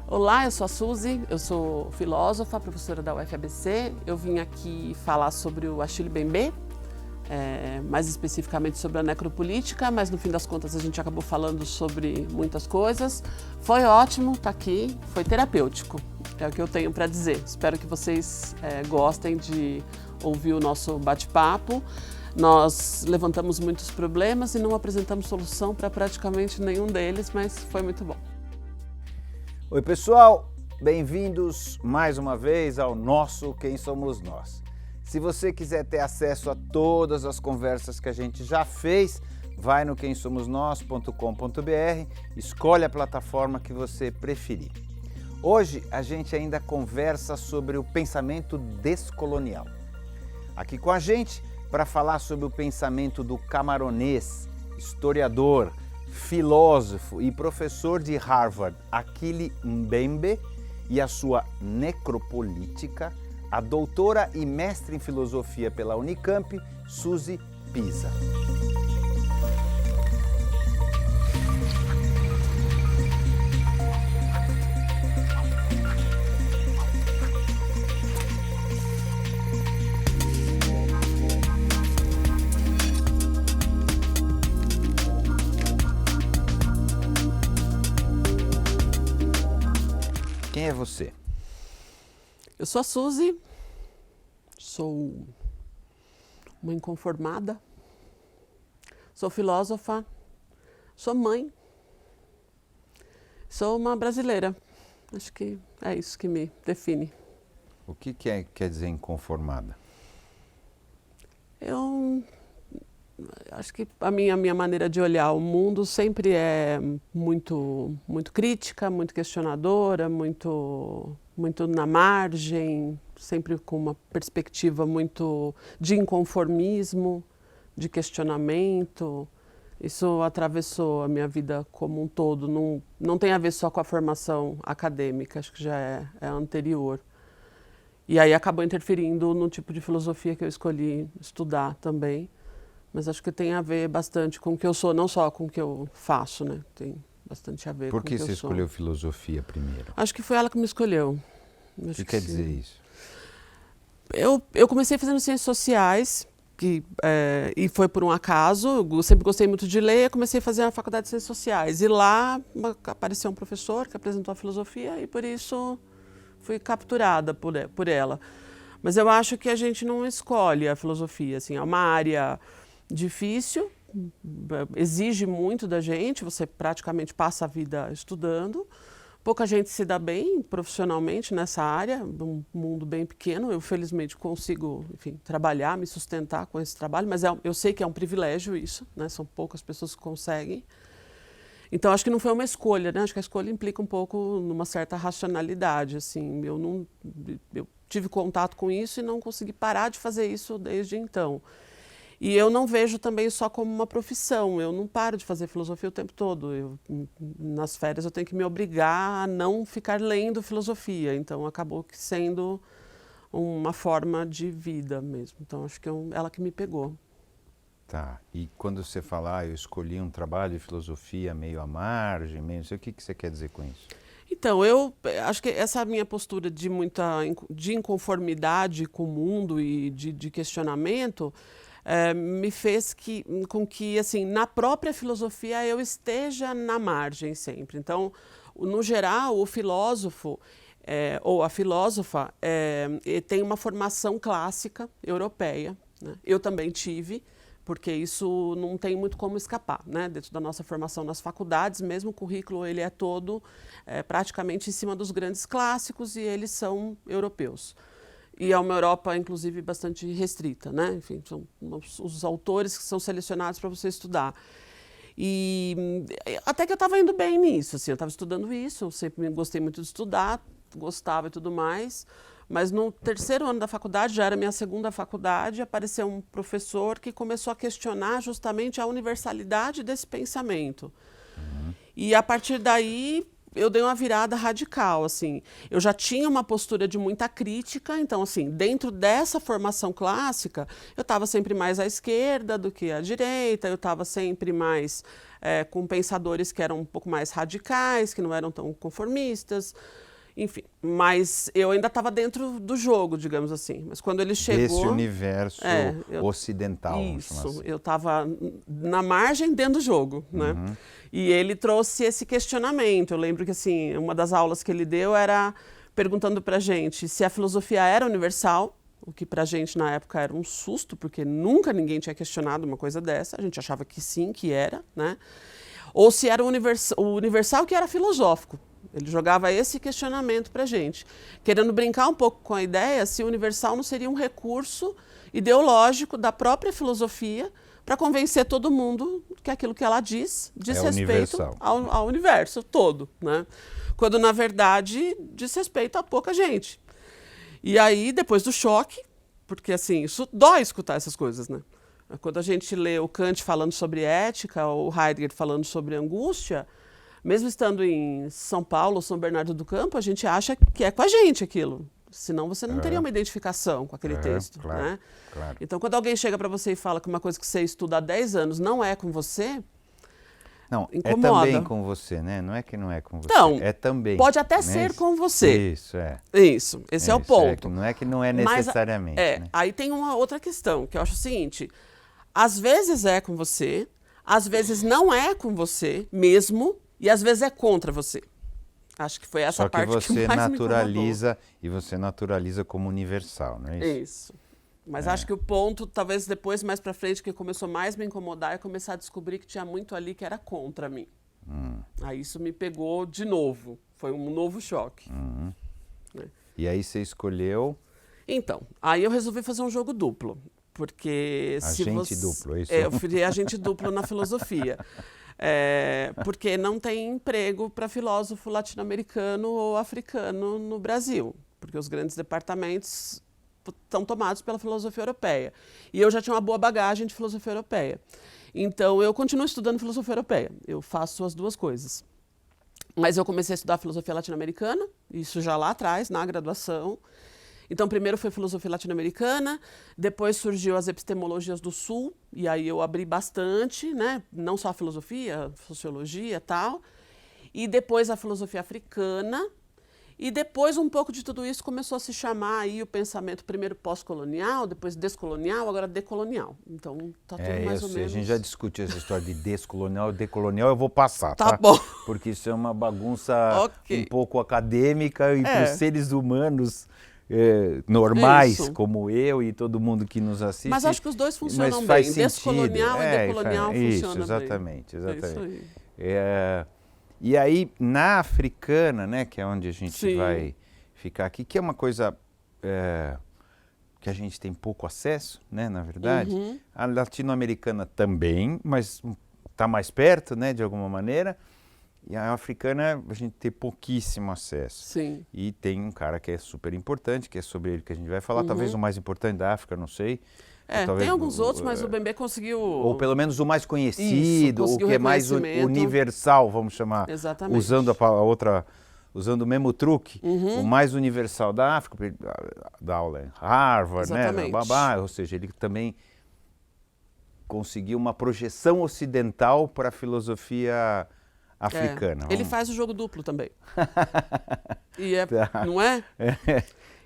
Olá, eu sou a Suzy, eu sou filósofa, professora da UFABC. Eu vim aqui falar sobre o Achille Mbembe, mais especificamente sobre a necropolítica, mas no fim das contas a gente acabou falando sobre muitas coisas. Foi ótimo estar aqui, foi terapêutico, é o que eu tenho para dizer. Espero que vocês gostem de ouvir o nosso bate-papo. Nós levantamos muitos problemas e não apresentamos solução para praticamente nenhum deles, mas foi muito bom. Oi pessoal, bem-vindos mais uma vez ao nosso Quem Somos Nós. Se você quiser ter acesso a todas as conversas que a gente já fez, vai no quemsomosnós.com.br, escolhe a plataforma que você preferir. Hoje a gente ainda conversa sobre o pensamento descolonial. Aqui com a gente, para falar sobre o pensamento do camaronês, historiador, filósofo e professor de Harvard, Achille Mbembe, e a sua necropolítica, a doutora e mestre em filosofia pela Unicamp, Suzy Pisa. Quem é você? Eu sou a Suzy, sou uma inconformada, sou filósofa, sou mãe, sou uma brasileira. Acho que é isso que me define. O que quer dizer inconformada? Eu acho que a minha maneira de olhar o mundo sempre é muito crítica, muito questionadora, muito na margem, sempre com uma perspectiva muito de inconformismo, de questionamento. Isso atravessou a minha vida como um todo, não tem a ver só com a formação acadêmica, acho que já é anterior. E aí acabou interferindo no tipo de filosofia que eu escolhi estudar também. Mas acho que tem a ver bastante com o que eu sou, não só com o que eu faço, né? Tem bastante a ver com o que eu sou. Por que você escolheu filosofia primeiro? Acho que foi ela que me escolheu. O que quer dizer isso? Eu comecei fazendo ciências sociais, e foi por um acaso. Eu sempre gostei muito de ler, comecei a fazer a faculdade de ciências sociais. E lá apareceu um professor que apresentou a filosofia e por isso fui capturada por ela. Mas eu acho que a gente não escolhe a filosofia, assim, é uma área difícil, exige muito da gente, você praticamente passa a vida estudando. Pouca gente se dá bem profissionalmente nessa área, um mundo bem pequeno. Eu, felizmente, consigo, enfim, trabalhar, me sustentar com esse trabalho, mas eu sei que é um privilégio isso, né? São poucas pessoas que conseguem. Então, acho que não foi uma escolha, né? Acho que a escolha implica um pouco numa certa racionalidade, assim. Eu tive contato com isso e não consegui parar de fazer isso desde então. E eu não vejo também só como uma profissão, eu não paro de fazer filosofia o tempo todo. Nas férias eu tenho que me obrigar a não ficar lendo filosofia, então acabou sendo uma forma de vida mesmo. Então acho que ela que me pegou. Tá, e quando você fala, eu escolhi um trabalho de filosofia meio à margem, meio, não sei, o que você quer dizer com isso? Então, eu acho que essa minha postura de inconformidade com o mundo e de questionamento me fez com que, assim, na própria filosofia eu esteja na margem sempre. Então, no geral, o filósofo ou a filósofa tem uma formação clássica europeia, né? Eu também tive, porque isso não tem muito como escapar, né? Dentro da nossa formação nas faculdades, mesmo o currículo ele é todo praticamente em cima dos grandes clássicos e eles são europeus. E é uma Europa, inclusive, bastante restrita, né? Enfim, são os autores que são selecionados para você estudar. E até que eu estava indo bem nisso, assim, eu estava estudando isso, eu sempre gostei muito de estudar, gostava e tudo mais. Mas no terceiro ano da faculdade, já era minha segunda faculdade, apareceu um professor que começou a questionar justamente a universalidade desse pensamento. E a partir daí eu dei uma virada radical, assim. Eu já tinha uma postura de muita crítica, então, assim, dentro dessa formação clássica, eu estava sempre mais à esquerda do que à direita, eu estava sempre mais com pensadores que eram um pouco mais radicais, que não eram tão conformistas, enfim. Mas eu ainda estava dentro do jogo, digamos assim. Mas quando ele chegou... Desse universo ocidental, vamos chamar Isso, assim. eu estava na margem dentro do jogo, né? E ele trouxe esse questionamento. Eu lembro que, assim, uma das aulas que ele deu era perguntando para a gente se a filosofia era universal, o que para a gente na época era um susto, porque nunca ninguém tinha questionado uma coisa dessa. A gente achava que sim, que era, né? Ou se era o universal que era filosófico. Ele jogava esse questionamento para a gente, querendo brincar um pouco com a ideia se o universal não seria um recurso ideológico da própria filosofia para convencer todo mundo que aquilo que ela diz respeito ao universo todo, né? Quando, na verdade, diz respeito a pouca gente. E aí, depois do choque, porque assim, isso dói escutar essas coisas, né? Quando a gente lê o Kant falando sobre ética, ou o Heidegger falando sobre angústia, mesmo estando em São Paulo, São Bernardo do Campo, a gente acha que é com a gente aquilo. Senão você não teria uma identificação com aquele texto. Claro, né? claro. Então, quando alguém chega para você e fala que uma coisa que você estuda há 10 anos não é com você, não, incomoda. É também com você, né? Não é que não é com você, então, é também. Pode até né? ser com você. Isso, é. Isso, esse é o ponto. Não é que não é necessariamente. Mas, né? Aí tem uma outra questão, que eu acho o seguinte, às vezes é com você, às vezes não é com você mesmo, e às vezes é contra você. Acho que foi essa parte que mais me incomodou. Só que você naturaliza, e você naturaliza como universal, não é isso? Isso. Mas acho que o ponto, talvez depois, mais pra frente, que começou mais a me incomodar, é começar a descobrir que tinha muito ali que era contra mim. Aí isso me pegou de novo. Foi um novo choque. Né? E aí você escolheu... Então, aí eu resolvi fazer um jogo duplo. Porque Agente duplo, é isso? Eu fui agente duplo na filosofia. Porque não tem emprego para filósofo latino-americano ou africano no Brasil. Porque os grandes departamentos estão tomados pela filosofia europeia. E eu já tinha uma boa bagagem de filosofia europeia. Então, eu continuo estudando filosofia europeia. Eu faço as duas coisas. Mas eu comecei a estudar filosofia latino-americana, isso já lá atrás, na graduação. Então, primeiro foi filosofia latino-americana, depois surgiu as epistemologias do Sul, e aí eu abri bastante, né? Não só a filosofia, sociologia e tal. E depois a filosofia africana. E depois um pouco de tudo isso começou a se chamar aí o pensamento primeiro pós-colonial, depois descolonial, agora decolonial. Então tá tudo mais ou menos... A gente já discutiu essa história de descolonial e decolonial, eu vou passar, tá? Tá bom. Porque isso é uma bagunça Ok. um pouco acadêmica e para os seres humanos normais, Isso. como eu e todo mundo que nos assiste. Mas acho que os dois funcionam faz bem. sentido. Descolonial e decolonial funcionam bem. Exatamente. É isso aí. E aí, na africana, né, que é onde a gente Sim. vai ficar aqui, que é uma coisa que a gente tem pouco acesso, né, na verdade. A latino-americana também, mas está mais perto, né, de alguma maneira. E a africana a gente tem pouquíssimo acesso. Sim. E tem um cara que é super importante, que é sobre ele que a gente vai falar, talvez o mais importante da África, não sei. Talvez, tem alguns outros, mas o Bembe conseguiu... Ou pelo menos o mais conhecido, o que é mais universal, vamos chamar. Exatamente. Usando usando o mesmo truque, o mais universal da África, da aula em Harvard, Exatamente. né? Ou seja, ele também conseguiu uma projeção ocidental para a filosofia africana. Ele faz o jogo duplo também. E Tá. não é?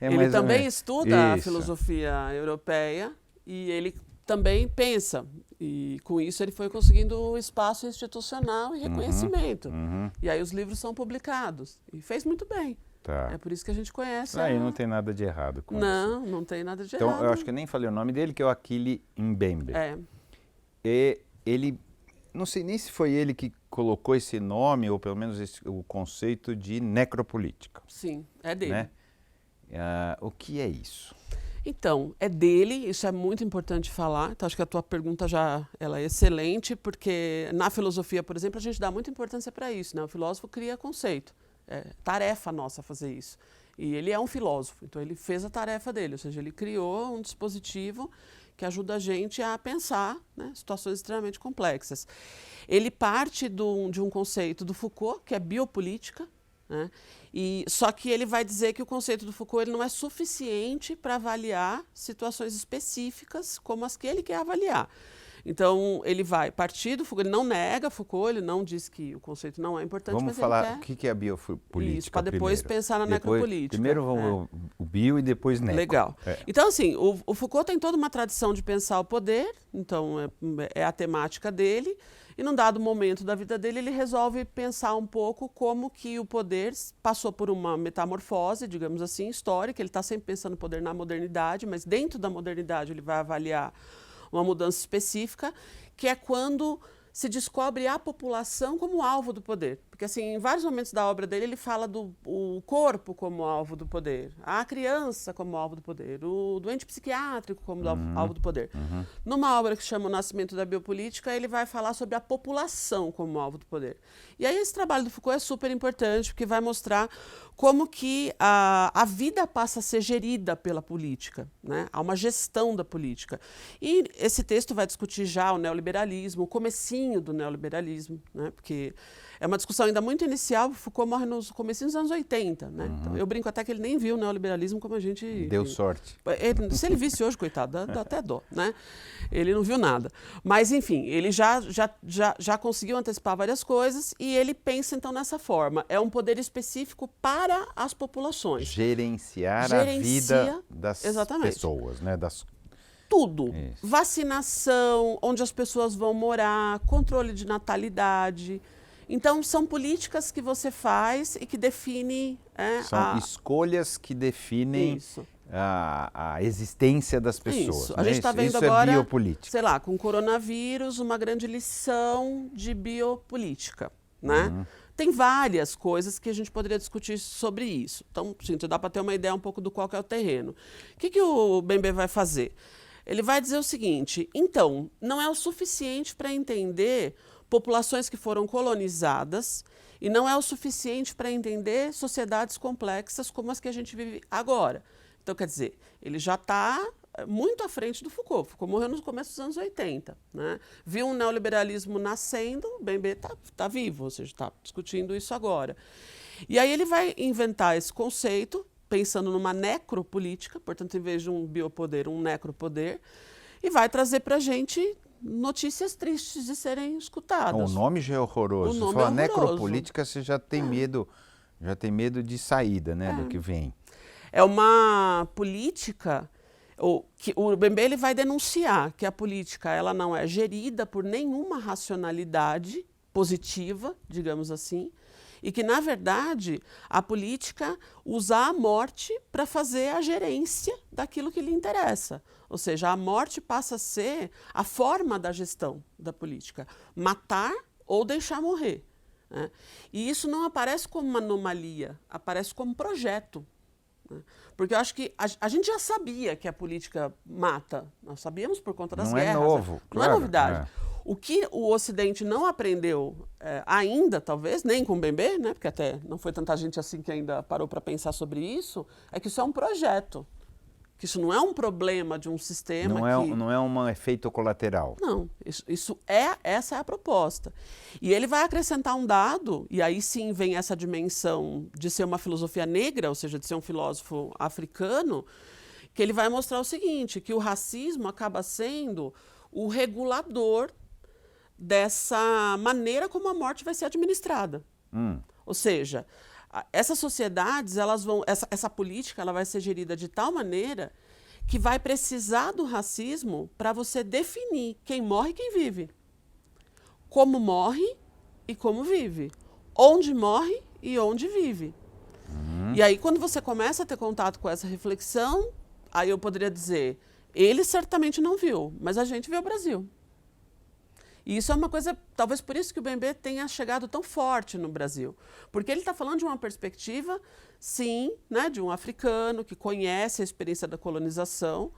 Ele também estuda a Isso. filosofia europeia e ele também pensa. E com isso ele foi conseguindo espaço institucional e reconhecimento. E aí os livros são publicados. E fez muito bem. Tá. É por isso que a gente conhece. Aí não tem nada de errado com isso. Não tem nada de Então, errado. eu acho que eu nem falei o nome dele, que é o Achille Mbembe. E ele, não sei nem se foi ele que colocou esse nome, ou pelo menos o conceito de necropolítica. Sim, é dele. Né? O que é isso? Então, é dele, isso é muito importante falar. Então, acho que a tua pergunta ela é excelente, porque na filosofia, por exemplo, a gente dá muita importância para isso, né? O filósofo cria conceito. É tarefa nossa fazer isso. E ele é um filósofo, então ele fez a tarefa dele, ou seja, ele criou um dispositivo que ajuda a gente a pensar, né, situações extremamente complexas. Ele parte de um conceito do Foucault, que é biopolítica, né? Só que ele vai dizer que o conceito do Foucault ele não é suficiente para avaliar situações específicas como as que ele quer avaliar. Então, ele vai partir do Foucault, ele não nega Foucault, ele não diz que o conceito não é importante, Vamos mas falar ele quer... o que é a biopolítica. Isso, para depois pensar na necropolítica. Primeiro vamos o bio e depois neco. Legal. Então, assim, o Foucault tem toda uma tradição de pensar o poder, então é a temática dele, e num dado momento da vida dele, ele resolve pensar um pouco como que o poder passou por uma metamorfose, digamos assim, histórica. Ele está sempre pensando o poder na modernidade, mas dentro da modernidade ele vai avaliar uma mudança específica, que é quando se descobre a população como alvo do poder. Porque, assim, em vários momentos da obra dele, ele fala do corpo como alvo do poder, a criança como alvo do poder, o doente psiquiátrico como alvo do poder. Numa obra que chama O Nascimento da Biopolítica, ele vai falar sobre a população como alvo do poder. E aí esse trabalho do Foucault é super importante, porque vai mostrar como que a vida passa a ser gerida pela política, né? Há uma gestão da política. E esse texto vai discutir já o neoliberalismo, o comecinho do neoliberalismo, né? Porque é uma discussão ainda muito inicial. Foucault morre nos comecinhos dos anos 80, né? Então, eu brinco até que ele nem viu o neoliberalismo como a gente... Deu sorte. Se ele visse hoje, coitado, dá até dó, né? Ele não viu nada. Mas, enfim, ele já conseguiu antecipar várias coisas e ele pensa, então, nessa forma. É um poder específico para as populações. Gerenciar a vida das exatamente. Pessoas, né? Tudo. Isso. Vacinação, onde as pessoas vão morar, controle de natalidade. Então, são políticas que você faz e que define... São escolhas que definem a existência das pessoas. Isso. Né? A gente está vendo isso agora, é biopolítica. sei lá, com o coronavírus, uma grande lição de biopolítica, né? Tem várias coisas que a gente poderia discutir sobre isso. Então, gente, dá para ter uma ideia um pouco do qual que é o terreno. O que o Bembe vai fazer? Ele vai dizer o seguinte: então, não é o suficiente para entender populações que foram colonizadas e não é o suficiente para entender sociedades complexas como as que a gente vive agora. Então, quer dizer, ele já está muito à frente do Foucault. Foucault morreu no começo dos anos 80. Né? Viu um neoliberalismo nascendo, o Bembe está vivo, ou seja, está discutindo isso agora. E aí ele vai inventar esse conceito, pensando numa necropolítica, portanto, em vez de um biopoder, um necropoder, e vai trazer para a gente notícias tristes de serem escutadas. O nome já é horroroso. O nome Se for é horroroso. necropolítica, você já tem medo de saída, né, do que vem. É uma política que o Bembe ele vai denunciar que a política ela não é gerida por nenhuma racionalidade positiva, digamos assim, e que, na verdade, a política usa a morte para fazer a gerência daquilo que lhe interessa. Ou seja, a morte passa a ser a forma da gestão da política. Matar ou deixar morrer. Né? E isso não aparece como uma anomalia, aparece como projeto. Né? Porque eu acho que a gente já sabia que a política mata. Nós sabíamos por conta das guerras. Não é novo. Não claro, é novidade. O que o Ocidente não aprendeu ainda, talvez, nem com o Bembe, né, porque até não foi tanta gente assim que ainda parou para pensar sobre isso, é que isso é um projeto. Que isso não é um problema de um sistema não é um efeito colateral. Não, essa é a proposta. E ele vai acrescentar um dado, e aí sim vem essa dimensão de ser uma filosofia negra, ou seja, de ser um filósofo africano, que ele vai mostrar o seguinte, que o racismo acaba sendo o regulador dessa maneira como a morte vai ser administrada. Ou seja, essas sociedades, essa política ela vai ser gerida de tal maneira que vai precisar do racismo para você definir quem morre e quem vive. Como morre e como vive. Onde morre e onde vive. E aí, quando você começa a ter contato com essa reflexão, aí eu poderia dizer, ele certamente não viu, mas a gente vê o Brasil. E isso é uma coisa, talvez por isso que o Bembe tenha chegado tão forte no Brasil. Porque ele está falando de uma perspectiva, sim, né, de um africano que conhece a experiência da colonização,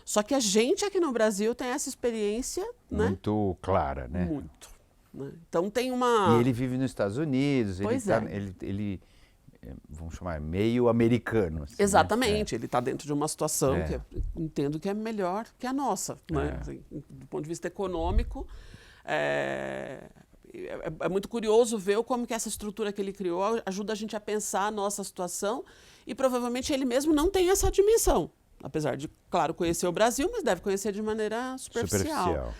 só que a gente aqui no Brasil tem essa experiência... Muito clara, né? Muito. Né? Então tem uma... E ele vive nos Estados Unidos, ele vamos chamar, meio americano. Assim, exatamente, né? Ele está dentro de uma situação que eu entendo que é melhor que a nossa. Né? Assim, do ponto de vista econômico... é muito curioso ver como que essa estrutura que ele criou ajuda a gente a pensar a nossa situação e provavelmente ele mesmo não tem essa dimensão. Apesar de, claro, conhecer o Brasil, mas deve conhecer de maneira superficial.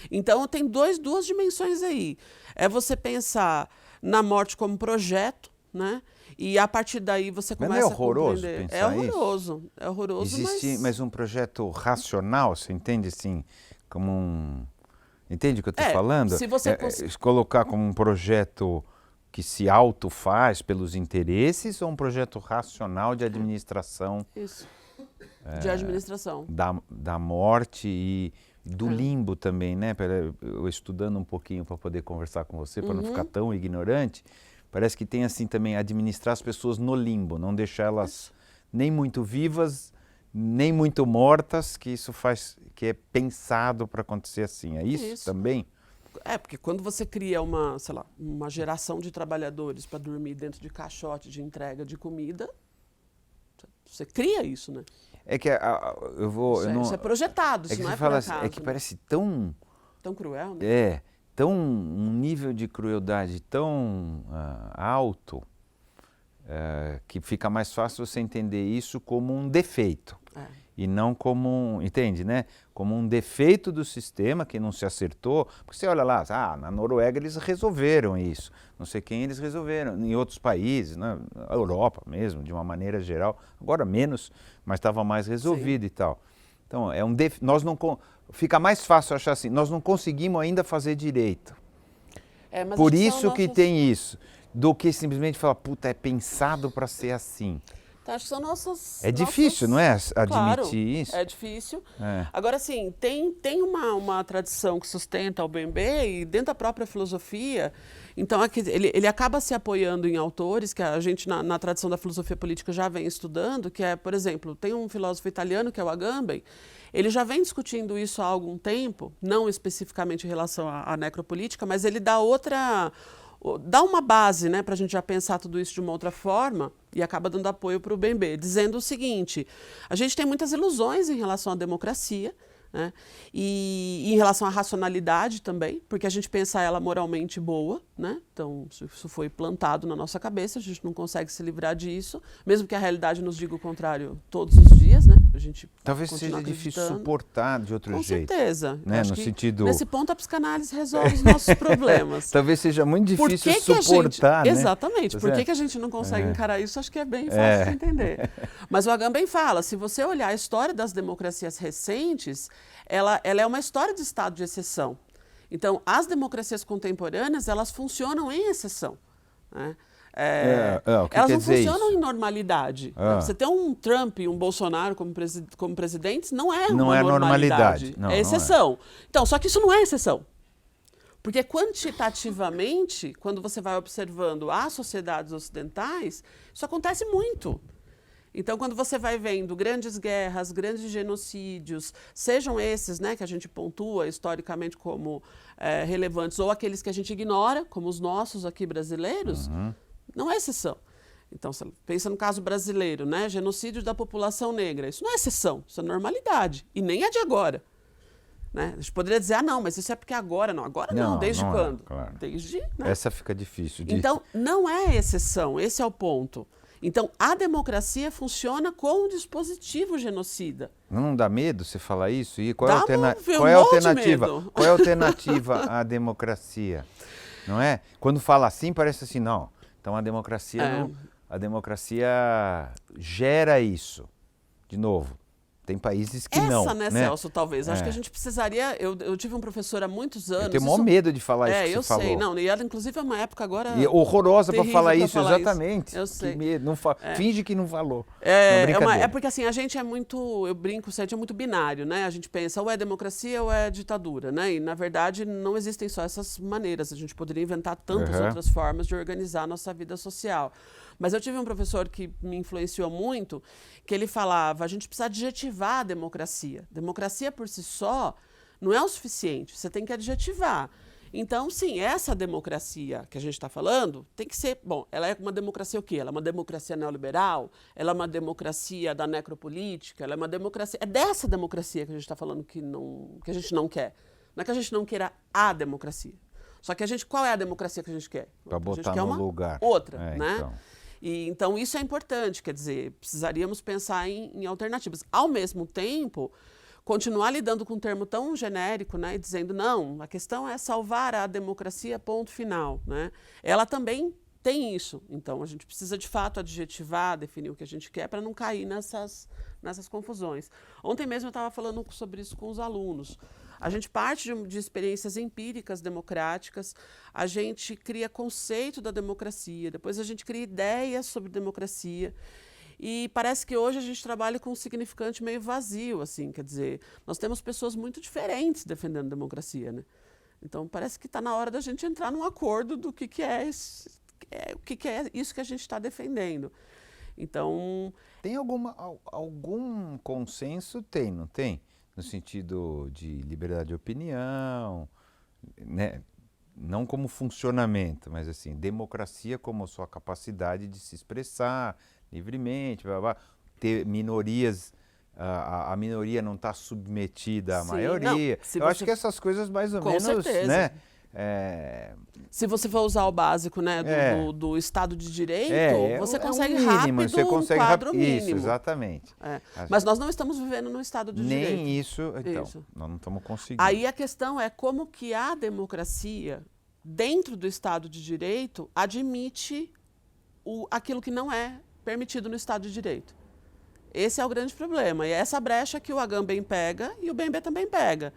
Então, tem duas dimensões aí. É você pensar na morte como projeto, né? E a partir daí você começa a compreender. É horroroso isso. É horroroso, existe, mas um projeto racional, você entende assim, como um... Entende o que eu estou falando? Se você colocar como um projeto que se auto-faz pelos interesses ou um projeto racional de administração? Isso. De administração. Da morte e do limbo também, né? Eu estudando um pouquinho para poder conversar com você, para não ficar tão ignorante, parece que tem assim também administrar as pessoas no limbo, não deixar elas nem muito vivas, nem muito mortas, que isso faz, que é pensado para acontecer assim. É isso também? Porque quando você cria uma geração de trabalhadores para dormir dentro de caixote de entrega de comida, você cria isso, né? É que Isso é projetado, isso não é por acaso. É que parece tão... Tão cruel, né? Um nível de crueldade tão alto, que fica mais fácil você entender isso como um defeito. E não como entende, né? Como um defeito do sistema que não se acertou. Porque você olha lá, na Noruega eles resolveram isso, não sei quem eles resolveram, em outros países, né? A Europa mesmo, de uma maneira geral, agora menos, mas estava mais resolvido e tal. Então, fica mais fácil achar assim, nós não conseguimos ainda fazer direito. Por isso que tem isso, do que simplesmente falar, puta, é pensado para ser assim. Acho que são nossas... É difícil, não é? Admitir isso? É difícil. Agora, assim, tem uma tradição que sustenta o Bembe e dentro da própria filosofia, então ele acaba se apoiando em autores que a gente, na tradição da filosofia política, já vem estudando, que é, por exemplo, tem um filósofo italiano, que é o Agamben, ele já vem discutindo isso há algum tempo, não especificamente em relação à necropolítica, mas ele dá uma base, né, para a gente já pensar tudo isso de uma outra forma e acaba dando apoio para o Bembe, dizendo o seguinte: a gente tem muitas ilusões em relação à democracia, né, e em relação à racionalidade também, porque a gente pensa ela moralmente boa, né, então isso foi plantado na nossa cabeça, a gente não consegue se livrar disso, mesmo que a realidade nos diga o contrário todos os dias, né, a gente talvez seja difícil suportar de outro jeito. Com certeza. Né? No sentido... Nesse ponto a psicanálise resolve os nossos problemas. Talvez seja muito difícil suportar, né? Exatamente. Por que a gente não consegue encarar isso? Acho que é bem fácil de entender. Mas o Agamben fala, se você olhar a história das democracias recentes, ela é uma história de estado de exceção. Então, as democracias contemporâneas, elas funcionam em exceção, né? Elas não funcionam em normalidade. Você ter um Trump e um Bolsonaro como presidentes não é uma normalidade. Não, é exceção. Então, só que isso não é exceção. Porque quantitativamente, quando você vai observando as sociedades ocidentais, isso acontece muito. Então, quando você vai vendo grandes guerras, grandes genocídios, sejam esses, né, que a gente pontua historicamente como relevantes, ou aqueles que a gente ignora, como os nossos aqui brasileiros, não é exceção. Então, você pensa no caso brasileiro, né? Genocídio da população negra. Isso não é exceção, isso é normalidade. E nem é de agora. Né? A gente poderia dizer, não, mas isso é porque agora não. Agora não, desde quando? Claro. Desde, né? Essa fica difícil. Então, não é exceção, esse é o ponto. Então, a democracia funciona como um dispositivo genocida. Não dá medo você falar isso? E qual é a alternativa? Qual é a alternativa à democracia? Não é? Quando fala assim, parece assim, não. Então a democracia gera isso. De novo, tem países que não. Essa, né, Celso, talvez. Acho que a gente precisaria... Eu tive um professor há muitos anos... Eu tenho o maior medo de falar isso que você falou. Eu sei. Não, e ela, inclusive, é uma época agora... E horrorosa para falar isso, exatamente. Eu sei. Que medo. Não finge que não falou. É porque, assim, a gente é muito... Eu brinco, é muito binário, né? A gente pensa ou é democracia ou é ditadura, né? E, na verdade, não existem só essas maneiras. A gente poderia inventar tantas outras formas de organizar a nossa vida social. Mas eu tive um professor que me influenciou muito, que ele falava, a gente precisa adjetivar a democracia. Democracia por si só não é o suficiente, você tem que adjetivar. Então, sim, essa democracia que a gente está falando tem que ser... Bom, ela é uma democracia o quê? Ela é uma democracia neoliberal? Ela é uma democracia da necropolítica? Ela é uma democracia... É dessa democracia que a gente está falando que a gente não quer. Não é que a gente não queira a democracia. Só que qual é a democracia que a gente quer? Para botar a gente quer no uma lugar. outra, né? Então. Então isso é importante, quer dizer, precisaríamos pensar em alternativas. Ao mesmo tempo, continuar lidando com um termo tão genérico, né, e dizendo, não, a questão é salvar a democracia, ponto final, né? Ela também tem isso. Então, a gente precisa, de fato, adjetivar, definir o que a gente quer para não cair nessas confusões. Ontem mesmo eu estava falando sobre isso com os alunos. A gente parte de experiências empíricas democráticas, a gente cria conceito da democracia, depois a gente cria ideias sobre democracia. E parece que hoje a gente trabalha com um significante meio vazio, assim, quer dizer, nós temos pessoas muito diferentes defendendo a democracia, né? Então, parece que está na hora da gente entrar num acordo do que é isso que a gente está defendendo. Então... Tem algum consenso? Tem, não tem? No sentido de liberdade de opinião, né? Não como funcionamento, mas assim, democracia como a sua capacidade de se expressar livremente, blá, blá, ter minorias, a minoria não está submetida à maioria. Não, acho que essas coisas mais ou menos, certeza. Né? Se você for usar o básico, né, do Estado de Direito, você consegue um mínimo, rápido um quadro mínimo. Isso, exatamente. Mas nós não estamos vivendo no Estado de Direito. Nem isso, então, nós não estamos conseguindo. Aí a questão é como que a democracia, dentro do Estado de Direito, admite aquilo que não é permitido no Estado de Direito. Esse é o grande problema. E é essa brecha que o Agamben pega e o BMB também pega.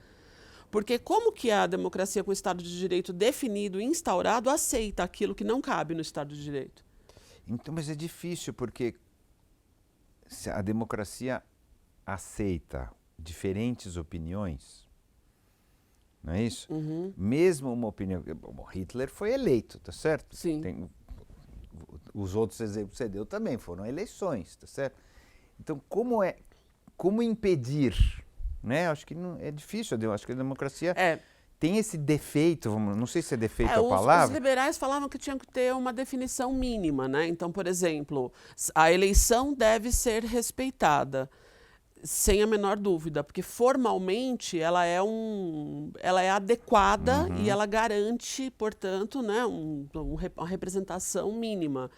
Porque como que a democracia com o Estado de Direito definido e instaurado aceita aquilo que não cabe no Estado de Direito? Então, mas é difícil, porque se a democracia aceita diferentes opiniões, não é isso? Uhum. Mesmo uma opinião... Bom, Hitler foi eleito, tá certo? Sim. Os outros exemplos que você deu também foram eleições, tá certo? Então, como impedir... Né? Acho que não, é difícil, acho que a democracia tem esse defeito, não sei se é defeito a palavra. Os liberais falavam que tinha que ter uma definição mínima, né? Então, por exemplo, a eleição deve ser respeitada, sem a menor dúvida, porque formalmente ela é adequada e ela garante, portanto, né, uma representação mínima.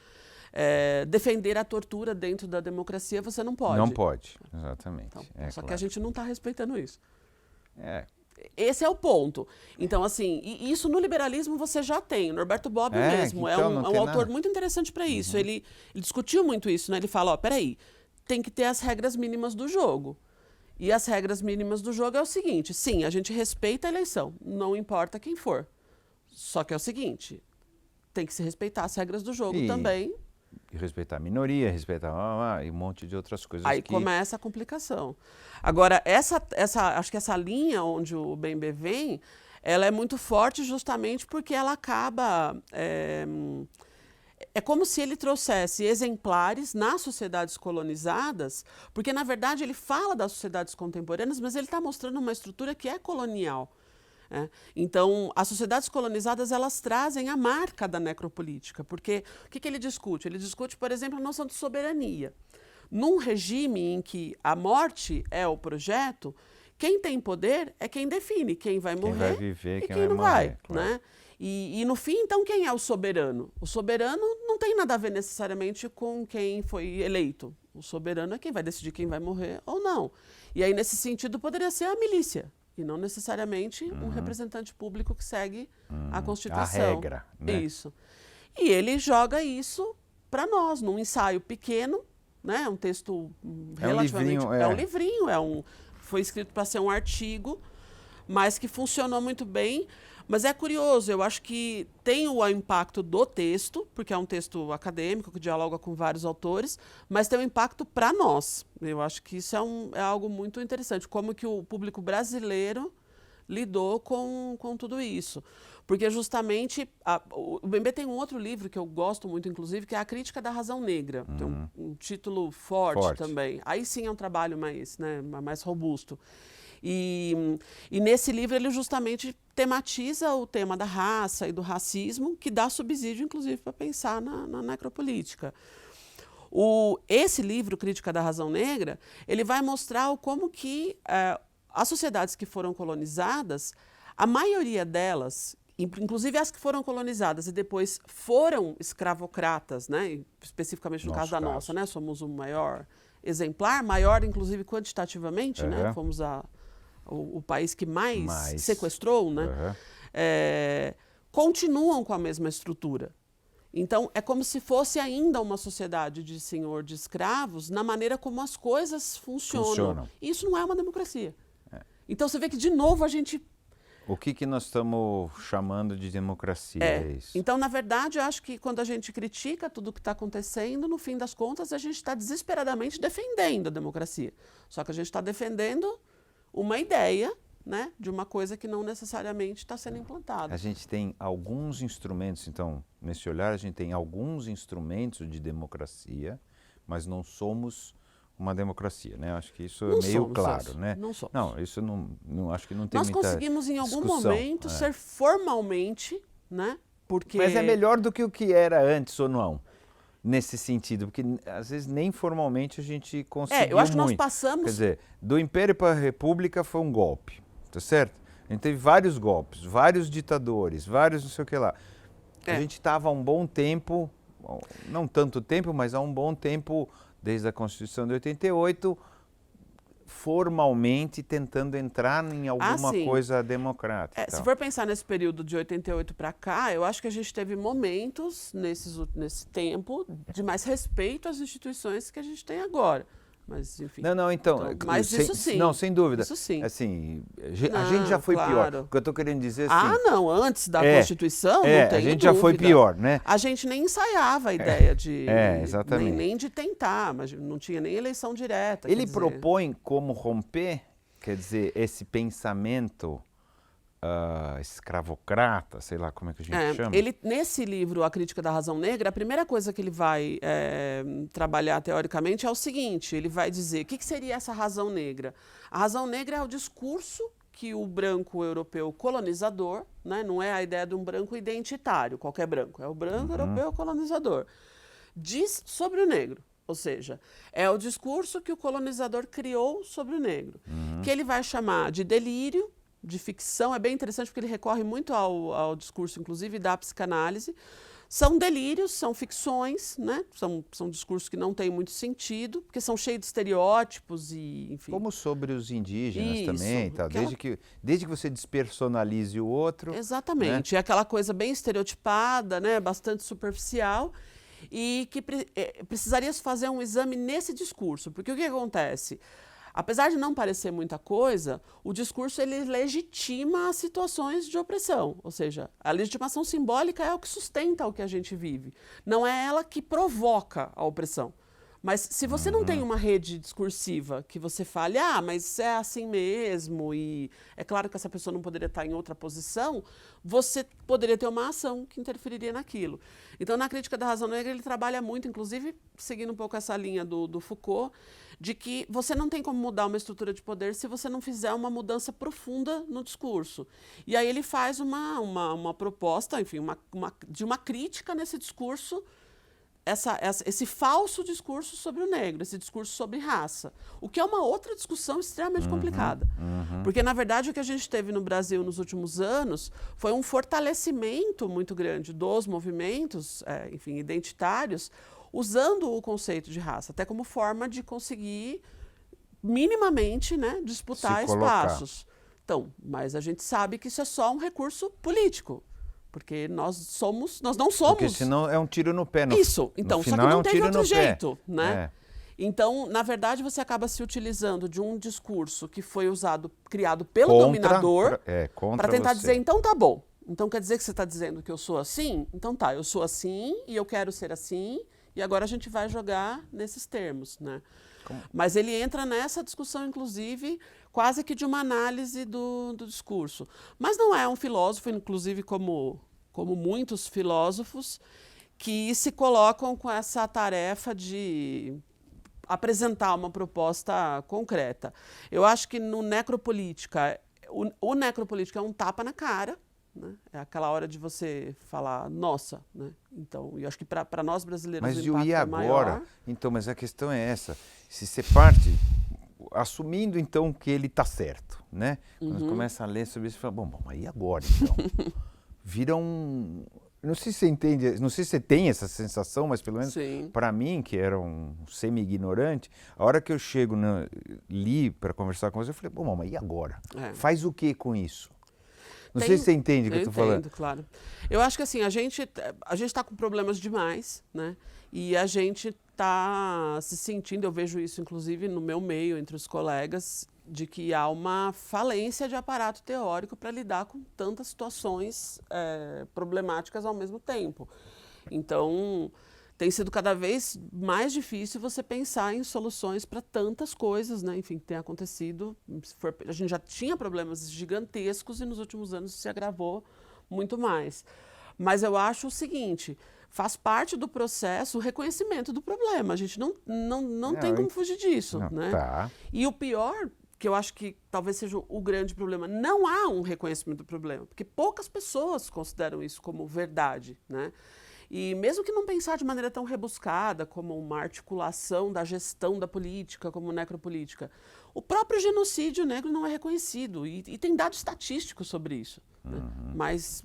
Defender a tortura dentro da democracia você não pode. Não pode, exatamente. Então, só que a gente não está respeitando isso. É. Esse é o ponto. Então, assim, e isso no liberalismo você já tem. O Norberto Bobbio mesmo é um autor muito interessante para isso. Ele discutiu muito isso, né? Ele fala, ó, peraí, tem que ter as regras mínimas do jogo. E as regras mínimas do jogo é o seguinte, sim, a gente respeita a eleição, não importa quem for. Só que é o seguinte, tem que se respeitar as regras do jogo também. E respeitar a minoria, respeitar e um monte de outras coisas. Aí começa a complicação. Agora, acho que essa linha onde o BMB vem, ela é muito forte justamente porque ela acaba... É como se ele trouxesse exemplares nas sociedades colonizadas, porque, na verdade, ele fala das sociedades contemporâneas, mas ele está mostrando uma estrutura que é colonial. Então, as sociedades colonizadas, elas trazem a marca da necropolítica, porque o que ele discute? Ele discute, por exemplo, a noção de soberania. Num regime em que a morte é o projeto, quem tem poder é quem define quem vai morrer, quem vai viver, e quem não vai vai. Morrer, claro. Né? E no fim, então, quem é o soberano? O soberano não tem nada a ver necessariamente com quem foi eleito. O soberano é quem vai decidir quem vai morrer ou não. E aí, nesse sentido, poderia ser a milícia. E não necessariamente um representante público que segue a Constituição. A regra, né? Isso. E ele joga isso para nós, num ensaio pequeno, né? Um texto relativamente... É um livrinho, foi escrito para ser um artigo, mas que funcionou muito bem. Mas é curioso, eu acho que tem o impacto do texto, porque é um texto acadêmico que dialoga com vários autores, mas tem o impacto para nós. Eu acho que isso é algo muito interessante, como que o público brasileiro lidou com tudo isso. Porque justamente, o BMB tem um outro livro que eu gosto muito, inclusive, que é A Crítica da Razão Negra. Tem um título forte também. Aí sim é um trabalho mais robusto. E nesse livro ele justamente tematiza o tema da raça e do racismo, que dá subsídio, inclusive, para pensar na necropolítica. Esse livro, Crítica da Razão Negra, ele vai mostrar como que as sociedades que foram colonizadas, a maioria delas, inclusive as que foram colonizadas e depois foram escravocratas, né? Especificamente no caso da nossa, né? Somos o maior exemplar, maior inclusive quantitativamente, né? Fomos o país que mais sequestrou, né? Continuam com a mesma estrutura. Então, é como se fosse ainda uma sociedade de senhor de escravos na maneira como as coisas funcionam. Isso não é uma democracia. Então, você vê que, de novo, a gente... O que nós estamos chamando de democracia é isso? Então, na verdade, eu acho que quando a gente critica tudo o que está acontecendo, no fim das contas, a gente está desesperadamente defendendo a democracia. Só que a gente está defendendo uma ideia, né, de uma coisa que não necessariamente está sendo implantada. A gente tem alguns instrumentos, então, nesse olhar, a gente tem alguns instrumentos de democracia, mas não somos uma democracia, né? Acho que isso é meio claro, né? Não somos. Não, isso não acho que não tem Nós muita conseguimos, em algum discussão, momento, ser formalmente, né? Porque... Mas é melhor do que o que era antes ou não? Nesse sentido, porque às vezes nem formalmente a gente conseguiu eu acho que nós muito. passamos... Quer dizer, do Império para a República foi um golpe, tá certo? A gente teve vários golpes, vários ditadores, vários não sei o que lá. A gente estava há um bom tempo, não tanto tempo, mas há um bom tempo, desde a Constituição de 88, formalmente tentando entrar em alguma coisa democrática. Se for pensar nesse período de 88 para cá, eu acho que a gente teve momentos nesse tempo de mais respeito às instituições que a gente tem agora. Mas, enfim. Então mas isso sim. Não, sem dúvida. Isso sim. Assim, a gente já foi pior. O que eu estou querendo dizer assim... não, antes da Constituição, não tem a gente já foi pior, né? A gente nem ensaiava a ideia de... exatamente. Nem de tentar, mas não tinha nem eleição direta. Ele propõe como romper, quer dizer, esse pensamento escravocrata, sei lá como é que a gente chama. Ele, nesse livro, A Crítica da Razão Negra, a primeira coisa que ele vai trabalhar teoricamente é o seguinte, ele vai dizer, o que seria essa razão negra? A razão negra é o discurso que o branco europeu colonizador, né, não é a ideia de um branco identitário, qualquer branco, é o branco europeu colonizador, diz sobre o negro. Ou seja, é o discurso que o colonizador criou sobre o negro, que ele vai chamar de delírio, de ficção. É bem interessante porque ele recorre muito ao discurso, inclusive, da psicanálise. São delírios, são ficções, né? São discursos que não têm muito sentido, porque são cheios de estereótipos e, enfim... Como sobre os indígenas também, tá? Desde que você despersonalize o outro... Exatamente, né? É aquela coisa bem estereotipada, né? Bastante superficial, e que precisaria fazer um exame nesse discurso, porque o que acontece? Apesar de não parecer muita coisa, o discurso ele legitima as situações de opressão, ou seja, a legitimação simbólica é o que sustenta o que a gente vive, não é ela que provoca a opressão. Mas se você não tem uma rede discursiva que você fale, mas é assim mesmo, e é claro que essa pessoa não poderia estar em outra posição, você poderia ter uma ação que interferiria naquilo. Então, na Crítica da Razão Negra, ele trabalha muito, inclusive, seguindo um pouco essa linha do Foucault, de que você não tem como mudar uma estrutura de poder se você não fizer uma mudança profunda no discurso. E aí ele faz uma proposta, enfim, de uma crítica nesse discurso, esse falso discurso sobre o negro, esse discurso sobre raça, o que é uma outra discussão extremamente complicada. Porque, na verdade, o que a gente teve no Brasil nos últimos anos foi um fortalecimento muito grande dos movimentos, enfim, identitários, usando o conceito de raça, até como forma de conseguir minimamente, né, disputar espaços. Então, mas a gente sabe que isso é só um recurso político. Porque nós não somos... Porque senão é um tiro no pé. Isso, então, só que não teve outro jeito, né? É. Então, na verdade, você acaba se utilizando de um discurso que foi criado pelo dominador para tentar dizer, então tá bom. Então quer dizer que você está dizendo que eu sou assim? Então tá, eu sou assim e eu quero ser assim e agora a gente vai jogar nesses termos, né? Mas ele entra nessa discussão, inclusive, quase que de uma análise do discurso. Mas não é um filósofo, inclusive como muitos filósofos, que se colocam com essa tarefa de apresentar uma proposta concreta. Eu acho que no Necropolítica, o Necropolítica é um tapa na cara, né? É aquela hora de você falar, nossa, né? Então, eu acho que para nós brasileiros mas o impacto e é agora? maior. Então, mas a questão é essa. Se você parte, assumindo então que ele está certo, né? Quando começa a ler sobre isso, você fala, bom, e agora então? vira um... Não sei se você entende, não sei se você tem essa sensação, mas pelo menos para mim, que era um semi-ignorante, a hora que eu chego, li para conversar com você, eu falei, bom, mamãe, e agora? Faz o que com isso? Não sei se você entende o que eu estou falando. Claro. Eu acho que assim, a gente está com problemas demais, né? E a gente está se sentindo, eu vejo isso inclusive no meu meio, entre os colegas, de que há uma falência de aparato teórico para lidar com tantas situações problemáticas ao mesmo tempo. Então, tem sido cada vez mais difícil você pensar em soluções para tantas coisas, né? Enfim, que tem acontecido. A gente já tinha problemas gigantescos e nos últimos anos se agravou muito mais. Mas eu acho o seguinte, faz parte do processo o reconhecimento do problema. A gente não tem como fugir disso, né? Tá. E o pior, que eu acho que talvez seja o grande problema, não há um reconhecimento do problema, porque poucas pessoas consideram isso como verdade, né? E mesmo que não pensar de maneira tão rebuscada, como uma articulação da gestão da política, como necropolítica, o próprio genocídio negro não é reconhecido, e tem dados estatísticos sobre isso, né? Mas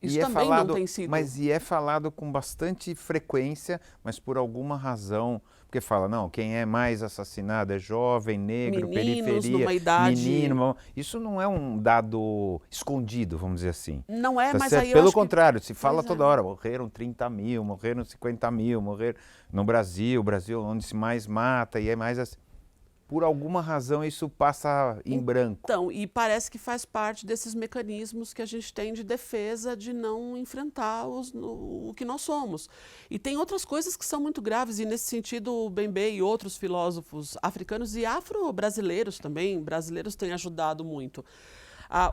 isso também não tem sido... Mas é falado com bastante frequência, mas por alguma razão... Porque fala, não, quem é mais assassinado é jovem, negro, periferia, numa idade... menino. Isso não é um dado escondido, vamos dizer assim. Não é, tá mas certo? aí eu Pelo acho contrário, que... se fala toda hora, morreram 30 mil, morreram 50 mil, morreram no Brasil, onde se mais mata, e é mais assim. Por alguma razão isso passa em branco. Então, e parece que faz parte desses mecanismos que a gente tem de defesa de não enfrentar o que nós somos. E tem outras coisas que são muito graves, e nesse sentido o Bembe e outros filósofos africanos e afro-brasileiros também, brasileiros têm ajudado muito.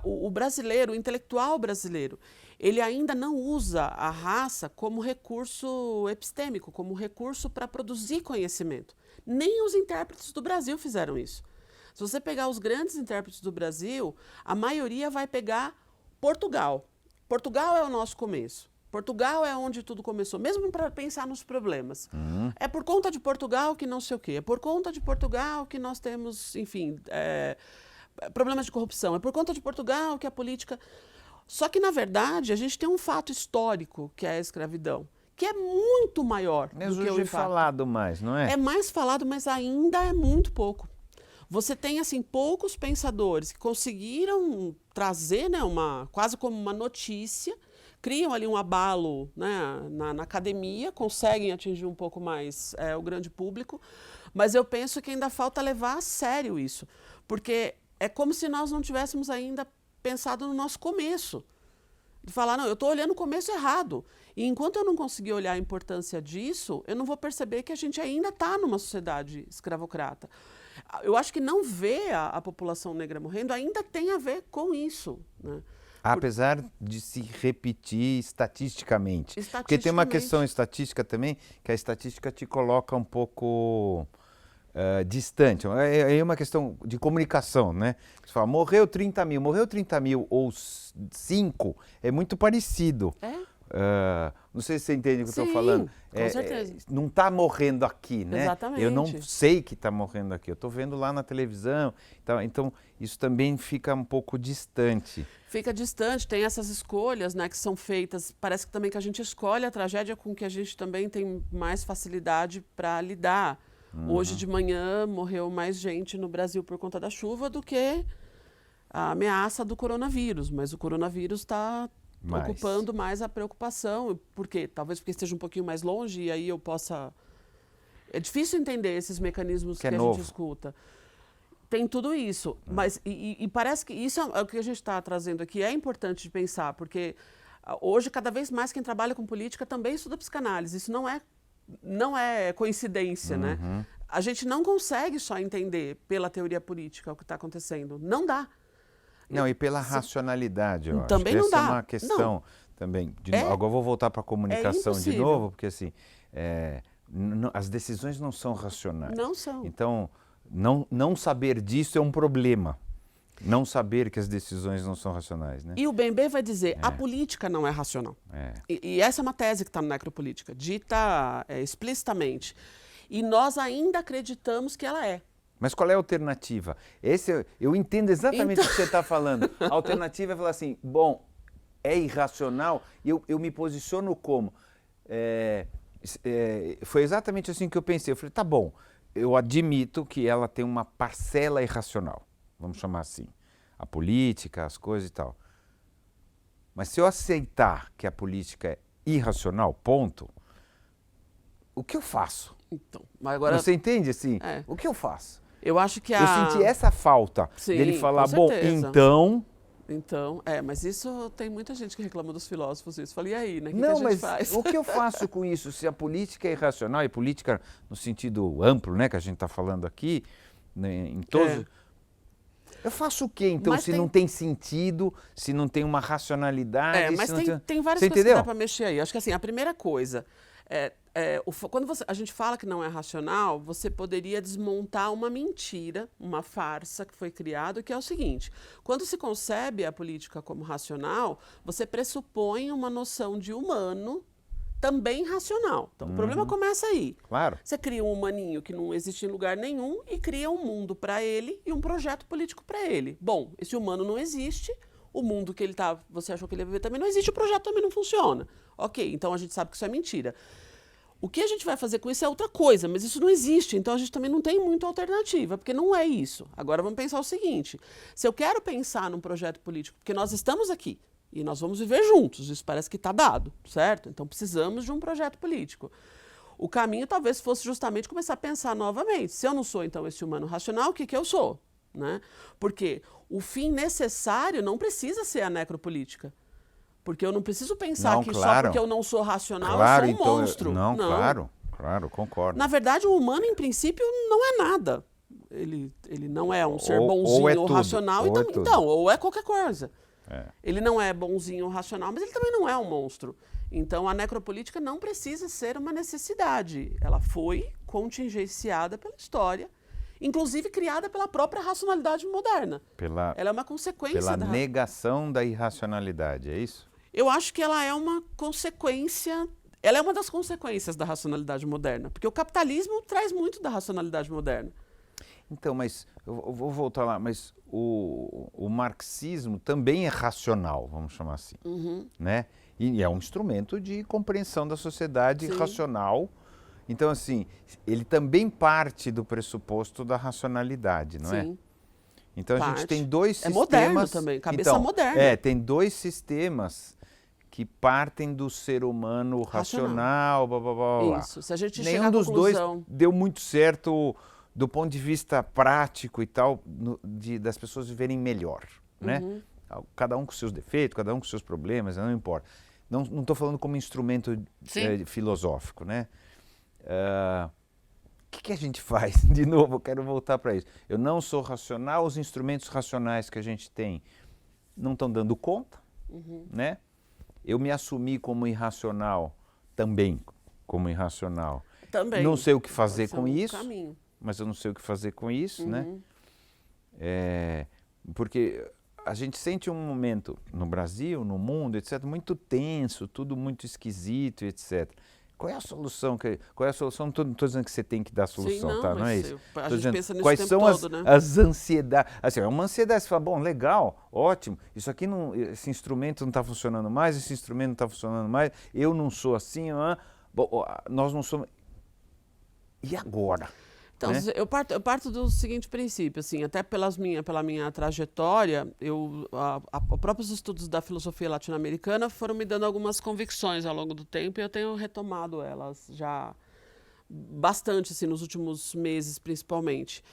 O brasileiro, o intelectual brasileiro, ele ainda não usa a raça como recurso epistêmico, como recurso para produzir conhecimento. Nem os intérpretes do Brasil fizeram isso. Se você pegar os grandes intérpretes do Brasil, a maioria vai pegar Portugal. Portugal é o nosso começo. Portugal é onde tudo começou, mesmo para pensar nos problemas. É por conta de Portugal que não sei o quê, é por conta de Portugal que nós temos, enfim, problemas de corrupção, é por conta de Portugal que a política... Só que, na verdade, a gente tem um fato histórico, que é a escravidão, que é muito maior do que o impacto. É falado mais, não é? É mais falado, mas ainda é muito pouco. Você tem, assim, poucos pensadores que conseguiram trazer, né, quase como uma notícia, criam ali um abalo, né, na academia, conseguem atingir um pouco mais o grande público, mas eu penso que ainda falta levar a sério isso, porque é como se nós não tivéssemos ainda pensado no nosso começo. De falar, não, eu estou olhando o começo errado. E enquanto eu não conseguir olhar a importância disso, eu não vou perceber que a gente ainda está numa sociedade escravocrata. Eu acho que não ver a população negra morrendo ainda tem a ver com isso, né? Apesar de se repetir estatisticamente. Porque tem uma questão estatística também, que a estatística te coloca um pouco distante. É uma questão de comunicação, né? Você fala, morreu 30 mil ou 5, é muito parecido. Não sei se você entende o que eu estou falando. Com certeza. Não está morrendo aqui, né? Exatamente. Eu não sei que está morrendo aqui, eu estou vendo lá na televisão. Então, isso também fica um pouco distante. Fica distante, tem essas escolhas, né, que são feitas. Parece que também que a gente escolhe a tragédia com que a gente também tem mais facilidade para lidar. Hoje de manhã morreu mais gente no Brasil por conta da chuva do que a ameaça do coronavírus, mas o coronavírus está ocupando mais a preocupação. Por quê? Talvez porque esteja um pouquinho mais longe e aí eu possa... É difícil entender esses mecanismos que a gente escuta. Tem tudo isso, mas e parece que isso é o que a gente está trazendo aqui, é importante de pensar, porque hoje cada vez mais quem trabalha com política também estuda psicanálise, isso não é coincidência, né? A gente não consegue só entender pela teoria política o que está acontecendo, não dá. Não, e pela racionalidade, eu acho. Também não dá. Essa é uma questão também. Agora eu vou voltar para a comunicação de novo, porque assim, as decisões não são racionais. Não são. Então, não saber disso é um problema. Não saber que as decisões não são racionais, né? E o Bembe vai dizer, a política não é racional. E essa é uma tese que está no Necropolítica, dita explicitamente. E nós ainda acreditamos que ela é. Mas qual é a alternativa? Eu entendo exatamente o que você está falando. A alternativa é falar assim, bom, é irracional, e eu me posiciono como... foi exatamente assim que eu pensei. Eu falei, tá bom, eu admito que ela tem uma parcela irracional, vamos chamar assim. A política, as coisas e tal. Mas se eu aceitar que a política é irracional, ponto, o que eu faço? Então, mas agora... Você entende assim? O que eu faço? Eu acho que Eu senti essa falta dele falar, bom, Então, mas isso tem muita gente que reclama dos filósofos isso. Falei, e aí, né? Não, que a gente faz? O que eu faço com isso? Se a política é irracional, e política no sentido amplo, né, que a gente está falando aqui, né, em todos... Eu faço o quê, então, mas se não tem sentido, se não tem uma racionalidade? Mas tem várias Você coisas entendeu? que dá para mexer aí. Acho que assim, a primeira coisa, quando a gente fala que não é racional, você poderia desmontar uma mentira, uma farsa que foi criada, que é o seguinte: quando se concebe a política como racional, você pressupõe uma noção de humano também racional. Então, o problema começa aí. Claro. Você cria um humaninho que não existe em lugar nenhum e cria um mundo para ele e um projeto político para ele. Bom, esse humano não existe, o mundo que você achou que ele ia viver também não existe, o projeto também não funciona. Ok, então a gente sabe que isso é mentira. O que a gente vai fazer com isso é outra coisa, mas isso não existe, então a gente também não tem muita alternativa, porque não é isso. Agora vamos pensar o seguinte: se eu quero pensar num projeto político, porque nós estamos aqui, e nós vamos viver juntos, isso parece que está dado, certo? Então precisamos de um projeto político. O caminho talvez fosse justamente começar a pensar novamente. Se eu não sou, então, esse humano racional, o que eu sou? Né? Porque o fim necessário não precisa ser a necropolítica. Porque eu não preciso pensar que só porque eu não sou racional, eu sou um monstro. Não, claro, concordo. Na verdade, o humano, em princípio, não é nada. Ele não é um ser bonzinho ou racional, ou é qualquer coisa. Ele não é bonzinho ou racional, mas ele também não é um monstro. Então, a necropolítica não precisa ser uma necessidade. Ela foi contingenciada pela história, inclusive criada pela própria racionalidade moderna. Ela é uma consequência pela negação da irracionalidade, é isso? Eu acho que ela é uma consequência... Ela é uma das consequências da racionalidade moderna, porque o capitalismo traz muito da racionalidade moderna. Então, mas eu vou voltar lá, mas o marxismo também é racional, vamos chamar assim, né? E é um instrumento de compreensão da sociedade racional. Então, assim, ele também parte do pressuposto da racionalidade, não é? Então, a gente tem dois sistemas... É moderno também, cabeça moderna. Tem dois sistemas que partem do ser humano racional, blá, blá, blá, blá. Isso, se a gente Nenhum dos dois deu muito certo do ponto de vista prático e tal, das pessoas viverem melhor, né? Cada um com seus defeitos, cada um com seus problemas, não importa. Não estou falando como instrumento filosófico, né? O que a gente faz? De novo, eu quero voltar para isso. Eu não sou racional, os instrumentos racionais que a gente tem não estão dando conta, né? Eu me assumi como irracional, também como irracional. Também. Não sei o que fazer com isso. Caminho. Mas eu não sei o que fazer com isso, né? Porque a gente sente um momento no Brasil, no mundo, etc., muito tenso, tudo muito esquisito, etc. Qual é a solução? Qual é a solução? Não estou dizendo que você tem que dar a solução, Sim, não, tá? Não é isso. A gente pensa nisso quais o tempo são todo, né? as ansiedades? Assim, é uma ansiedade, você fala, bom, legal, ótimo, isso aqui não, esse instrumento não está funcionando mais, esse instrumento não está funcionando mais, eu não sou assim, bom, nós não somos... E agora? Então, né? eu parto do seguinte princípio, assim, até pela minha trajetória, os próprios estudos da filosofia latino-americana foram me dando algumas convicções ao longo do tempo e eu tenho retomado elas já bastante, assim, nos últimos meses, principalmente.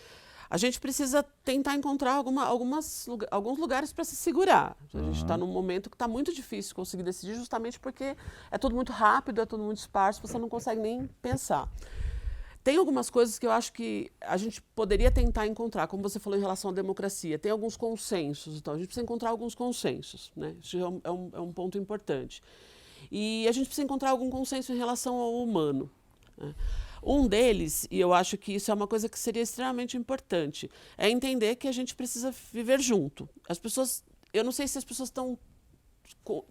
A gente precisa tentar encontrar alguns lugares para se segurar. A gente está num momento que está muito difícil conseguir decidir, justamente porque é tudo muito rápido, é tudo muito esparso, você não consegue nem pensar. Tem algumas coisas que eu acho que a gente poderia tentar encontrar, como você falou em relação à democracia. Tem alguns consensos, então a gente precisa encontrar alguns consensos, né? Isso é um ponto importante. E a gente precisa encontrar algum consenso em relação ao humano, né? Um deles, e eu acho que isso é uma coisa que seria extremamente importante, é entender que a gente precisa viver junto. As pessoas, eu não sei se as pessoas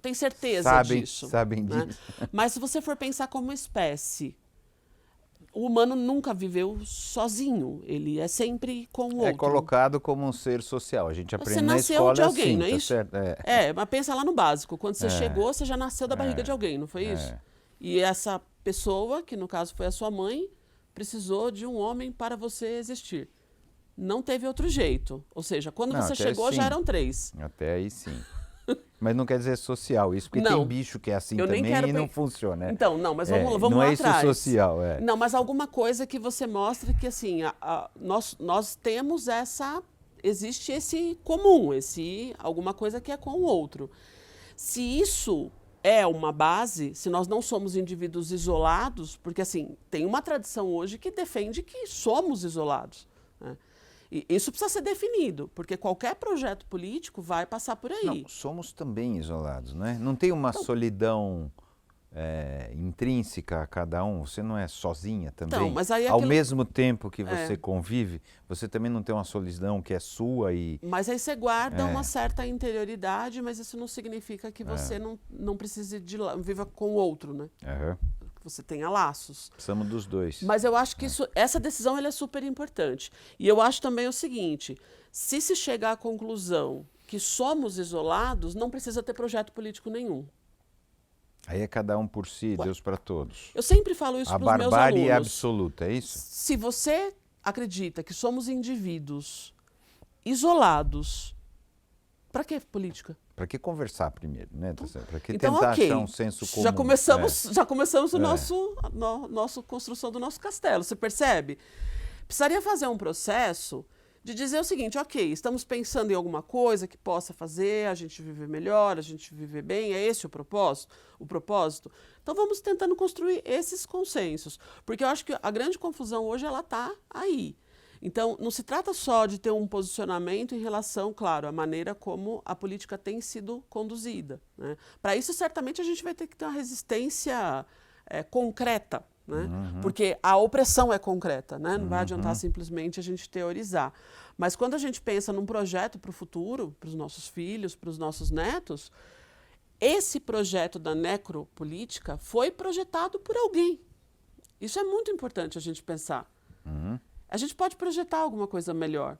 têm certeza disso. Sabem né? disso. Mas se você for pensar como espécie, o humano nunca viveu sozinho, ele é sempre com o outro. É colocado como um ser social, a gente aprende na nasceu escola de alguém, assim, não é tá isso? certo? Mas pensa lá no básico, quando você chegou, você já nasceu da barriga de alguém, não foi isso? E essa pessoa, que no caso foi a sua mãe, precisou de um homem para você existir. Não teve outro jeito, ou seja, quando você chegou já eram 3. Até aí sim. Mas não quer dizer social, isso porque tem bicho que é assim também e não funciona. Né? Então, não, mas vamos não lá é atrás. Isso social, Não, mas alguma coisa que você mostre que assim, nós temos existe esse comum, alguma coisa que é com o outro. Se isso é uma base, se nós não somos indivíduos isolados, porque assim, tem uma tradição hoje que defende que somos isolados, né? E isso precisa ser definido, porque qualquer projeto político vai passar por aí. Não, somos também isolados, não é? Não tem uma solidão intrínseca a cada um? Você não é sozinha também? Então, mas aí Ao mesmo tempo que você convive, você também não tem uma solidão que é sua e... Mas aí você guarda uma certa interioridade, mas isso não significa que você não precise viva com o outro, né? Que você tenha laços. Precisamos dos dois. Mas eu acho que essa decisão ela é super importante. E eu acho também o seguinte, se chegar à conclusão que somos isolados, não precisa ter projeto político nenhum. Aí é cada um por si, Deus para todos. Eu sempre falo isso para os meus alunos. A barbárie é absoluta, é isso? Se você acredita que somos indivíduos isolados, para que política? Para que conversar primeiro, né? Para que então, tentar achar um senso comum? Já começamos nossa construção do nosso castelo, você percebe? Precisaria fazer um processo de dizer o seguinte, ok, estamos pensando em alguma coisa que possa fazer a gente viver melhor, a gente viver bem, é esse o propósito? Então vamos tentando construir esses consensos, porque eu acho que a grande confusão hoje ela está aí. Então, não se trata só de ter um posicionamento em relação, claro, à maneira como a política tem sido conduzida, né? Para isso, certamente, a gente vai ter que ter uma resistência concreta, né? Porque a opressão é concreta, né? Não vai adiantar simplesmente a gente teorizar. Mas quando a gente pensa num projeto para o futuro, para os nossos filhos, para os nossos netos, esse projeto da necropolítica foi projetado por alguém. Isso é muito importante a gente pensar. A gente pode projetar alguma coisa melhor.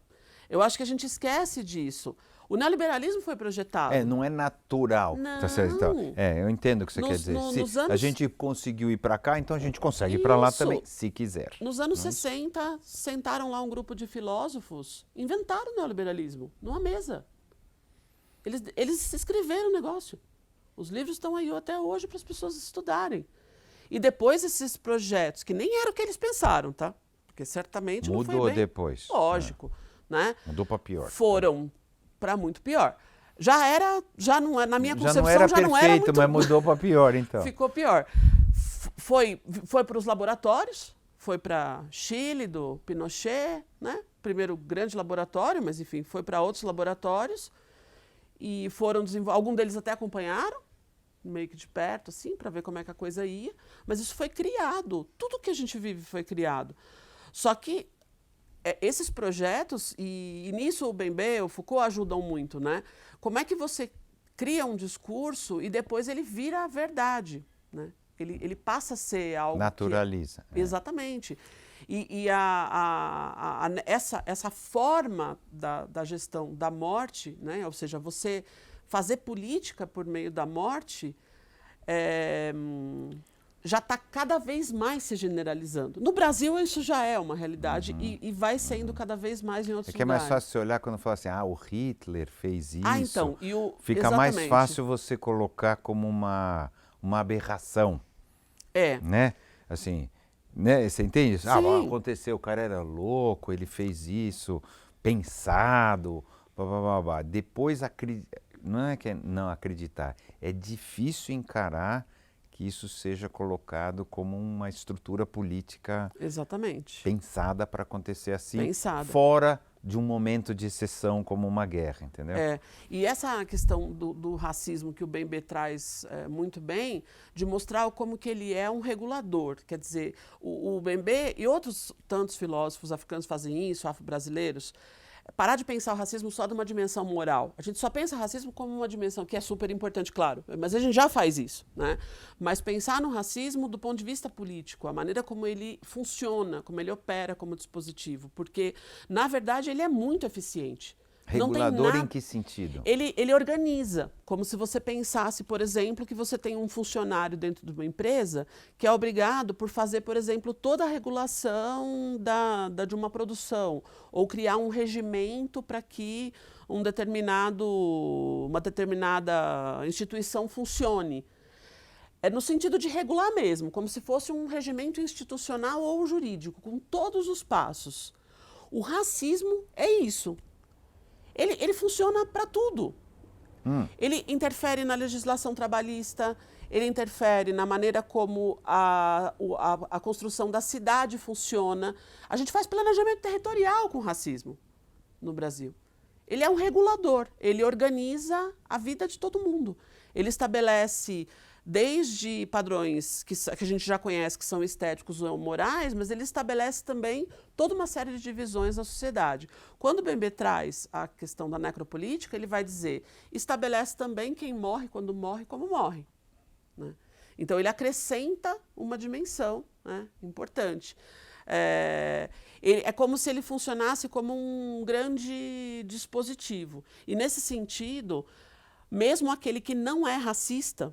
Eu acho que a gente esquece disso. O neoliberalismo foi projetado. Não é natural. Não. Tá certo? Então, eu entendo o que você quer dizer. Se a gente conseguiu ir para cá, então a gente consegue ir para lá também, se quiser. Nos anos 60, sentaram lá um grupo de filósofos, inventaram o neoliberalismo, numa mesa. Eles escreveram o negócio. Os livros estão aí até hoje para as pessoas estudarem. E depois esses projetos, que nem era o que eles pensaram, tá? Porque certamente não foi bem. Mudou depois. Lógico, né? Mudou para pior. Foram para muito pior. Já não é, na minha concepção, já não era perfeito, muito... mas mudou para pior, então. Ficou pior. Foi para os laboratórios, foi para Chile, do Pinochet, né? Primeiro grande laboratório, mas enfim, foi para outros laboratórios. E foram alguns deles até acompanharam, meio que de perto, assim, para ver como é que a coisa ia. Mas isso foi criado. Tudo que a gente vive foi criado. Só que esses projetos, e nisso o Bembe, o Foucault ajudam muito, né? Como é que você cria um discurso e depois ele vira a verdade, né? Ele passa a ser algo naturaliza. Exatamente. E essa forma da gestão da morte, né? Ou seja, você fazer política por meio da morte, já está cada vez mais se generalizando. No Brasil, isso já é uma realidade e vai sendo cada vez mais em outros lugares. É mais fácil você olhar quando fala assim, o Hitler fez isso. Então, fica mais fácil você colocar como uma aberração. Né? Assim, né? Você entende? Aconteceu, o cara era louco, ele fez isso, pensado, blá. Depois, não é que não acreditar, é difícil encarar que isso seja colocado como uma estrutura política pensada para acontecer assim, fora de um momento de exceção como uma guerra, entendeu? E essa questão do racismo que o Bembe traz muito bem, de mostrar como que ele é um regulador. Quer dizer, o Bembe e outros tantos filósofos africanos fazem isso, afro-brasileiros, parar de pensar o racismo só de uma dimensão moral. A gente só pensa racismo como uma dimensão que é super importante, claro, mas a gente já faz isso, né? Mas pensar no racismo do ponto de vista político, a maneira como ele funciona, como ele opera como dispositivo, porque, na verdade, ele é muito eficiente. Regulador em que sentido? Ele organiza, como se você pensasse, por exemplo, que você tem um funcionário dentro de uma empresa que é obrigado por fazer, por exemplo, toda a regulação de uma produção, ou criar um regimento para que uma determinada instituição funcione. É no sentido de regular mesmo, como se fosse um regimento institucional ou jurídico, com todos os passos. O racismo é isso. Ele funciona para tudo. Ele interfere na legislação trabalhista, ele interfere na maneira como a construção da cidade funciona. A gente faz planejamento territorial com racismo no Brasil. Ele é um regulador, ele organiza a vida de todo mundo. Ele estabelece desde padrões que a gente já conhece, que são estéticos ou morais, mas ele estabelece também toda uma série de divisões na sociedade. Quando o Bembe traz a questão da necropolítica, ele vai dizer, estabelece também quem morre, quando morre, como morre. Né? Então, ele acrescenta uma dimensão, né, importante. É como se ele funcionasse como um grande dispositivo. E, nesse sentido, mesmo aquele que não é racista,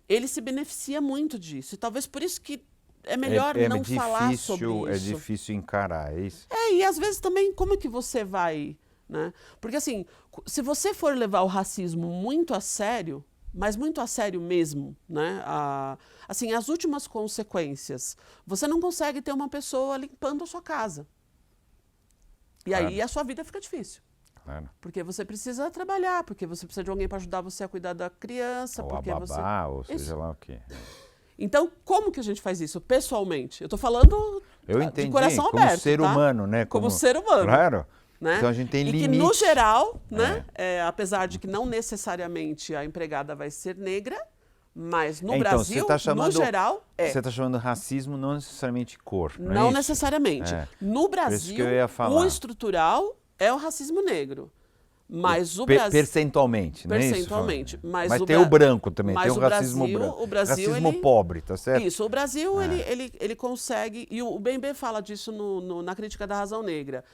ele se beneficia muito disso. E talvez por isso que é melhor não falar sobre isso. É difícil encarar, é isso? E às vezes também, como é que você vai... Né? Porque assim, se você for levar o racismo muito a sério, mas muito a sério mesmo, né? Assim, as últimas consequências, você não consegue ter uma pessoa limpando a sua casa. E aí a sua vida fica difícil. Claro. Porque você precisa trabalhar, porque você precisa de alguém para ajudar você a cuidar da criança. Ou porque a babá, ou seja lá o quê. Então, como que a gente faz isso pessoalmente? Eu estou falando de coração aberto, como ser humano, né? Como ser humano. Claro. Né? Então a gente tem limites. E que, no geral, né, apesar de que não necessariamente a empregada vai ser negra, mas no Brasil, no geral, Você está chamando racismo não necessariamente cor, não é Não isso? necessariamente. No Brasil, o estrutural é o racismo negro. Mas o Brasil... Percentualmente, não é isso? Percentualmente. Mas tem o branco também, tem o racismo branco. O Brasil, racismo pobre, tá certo? Isso, o Brasil, ele consegue... E o Bembe fala disso na Crítica da Razão Negra.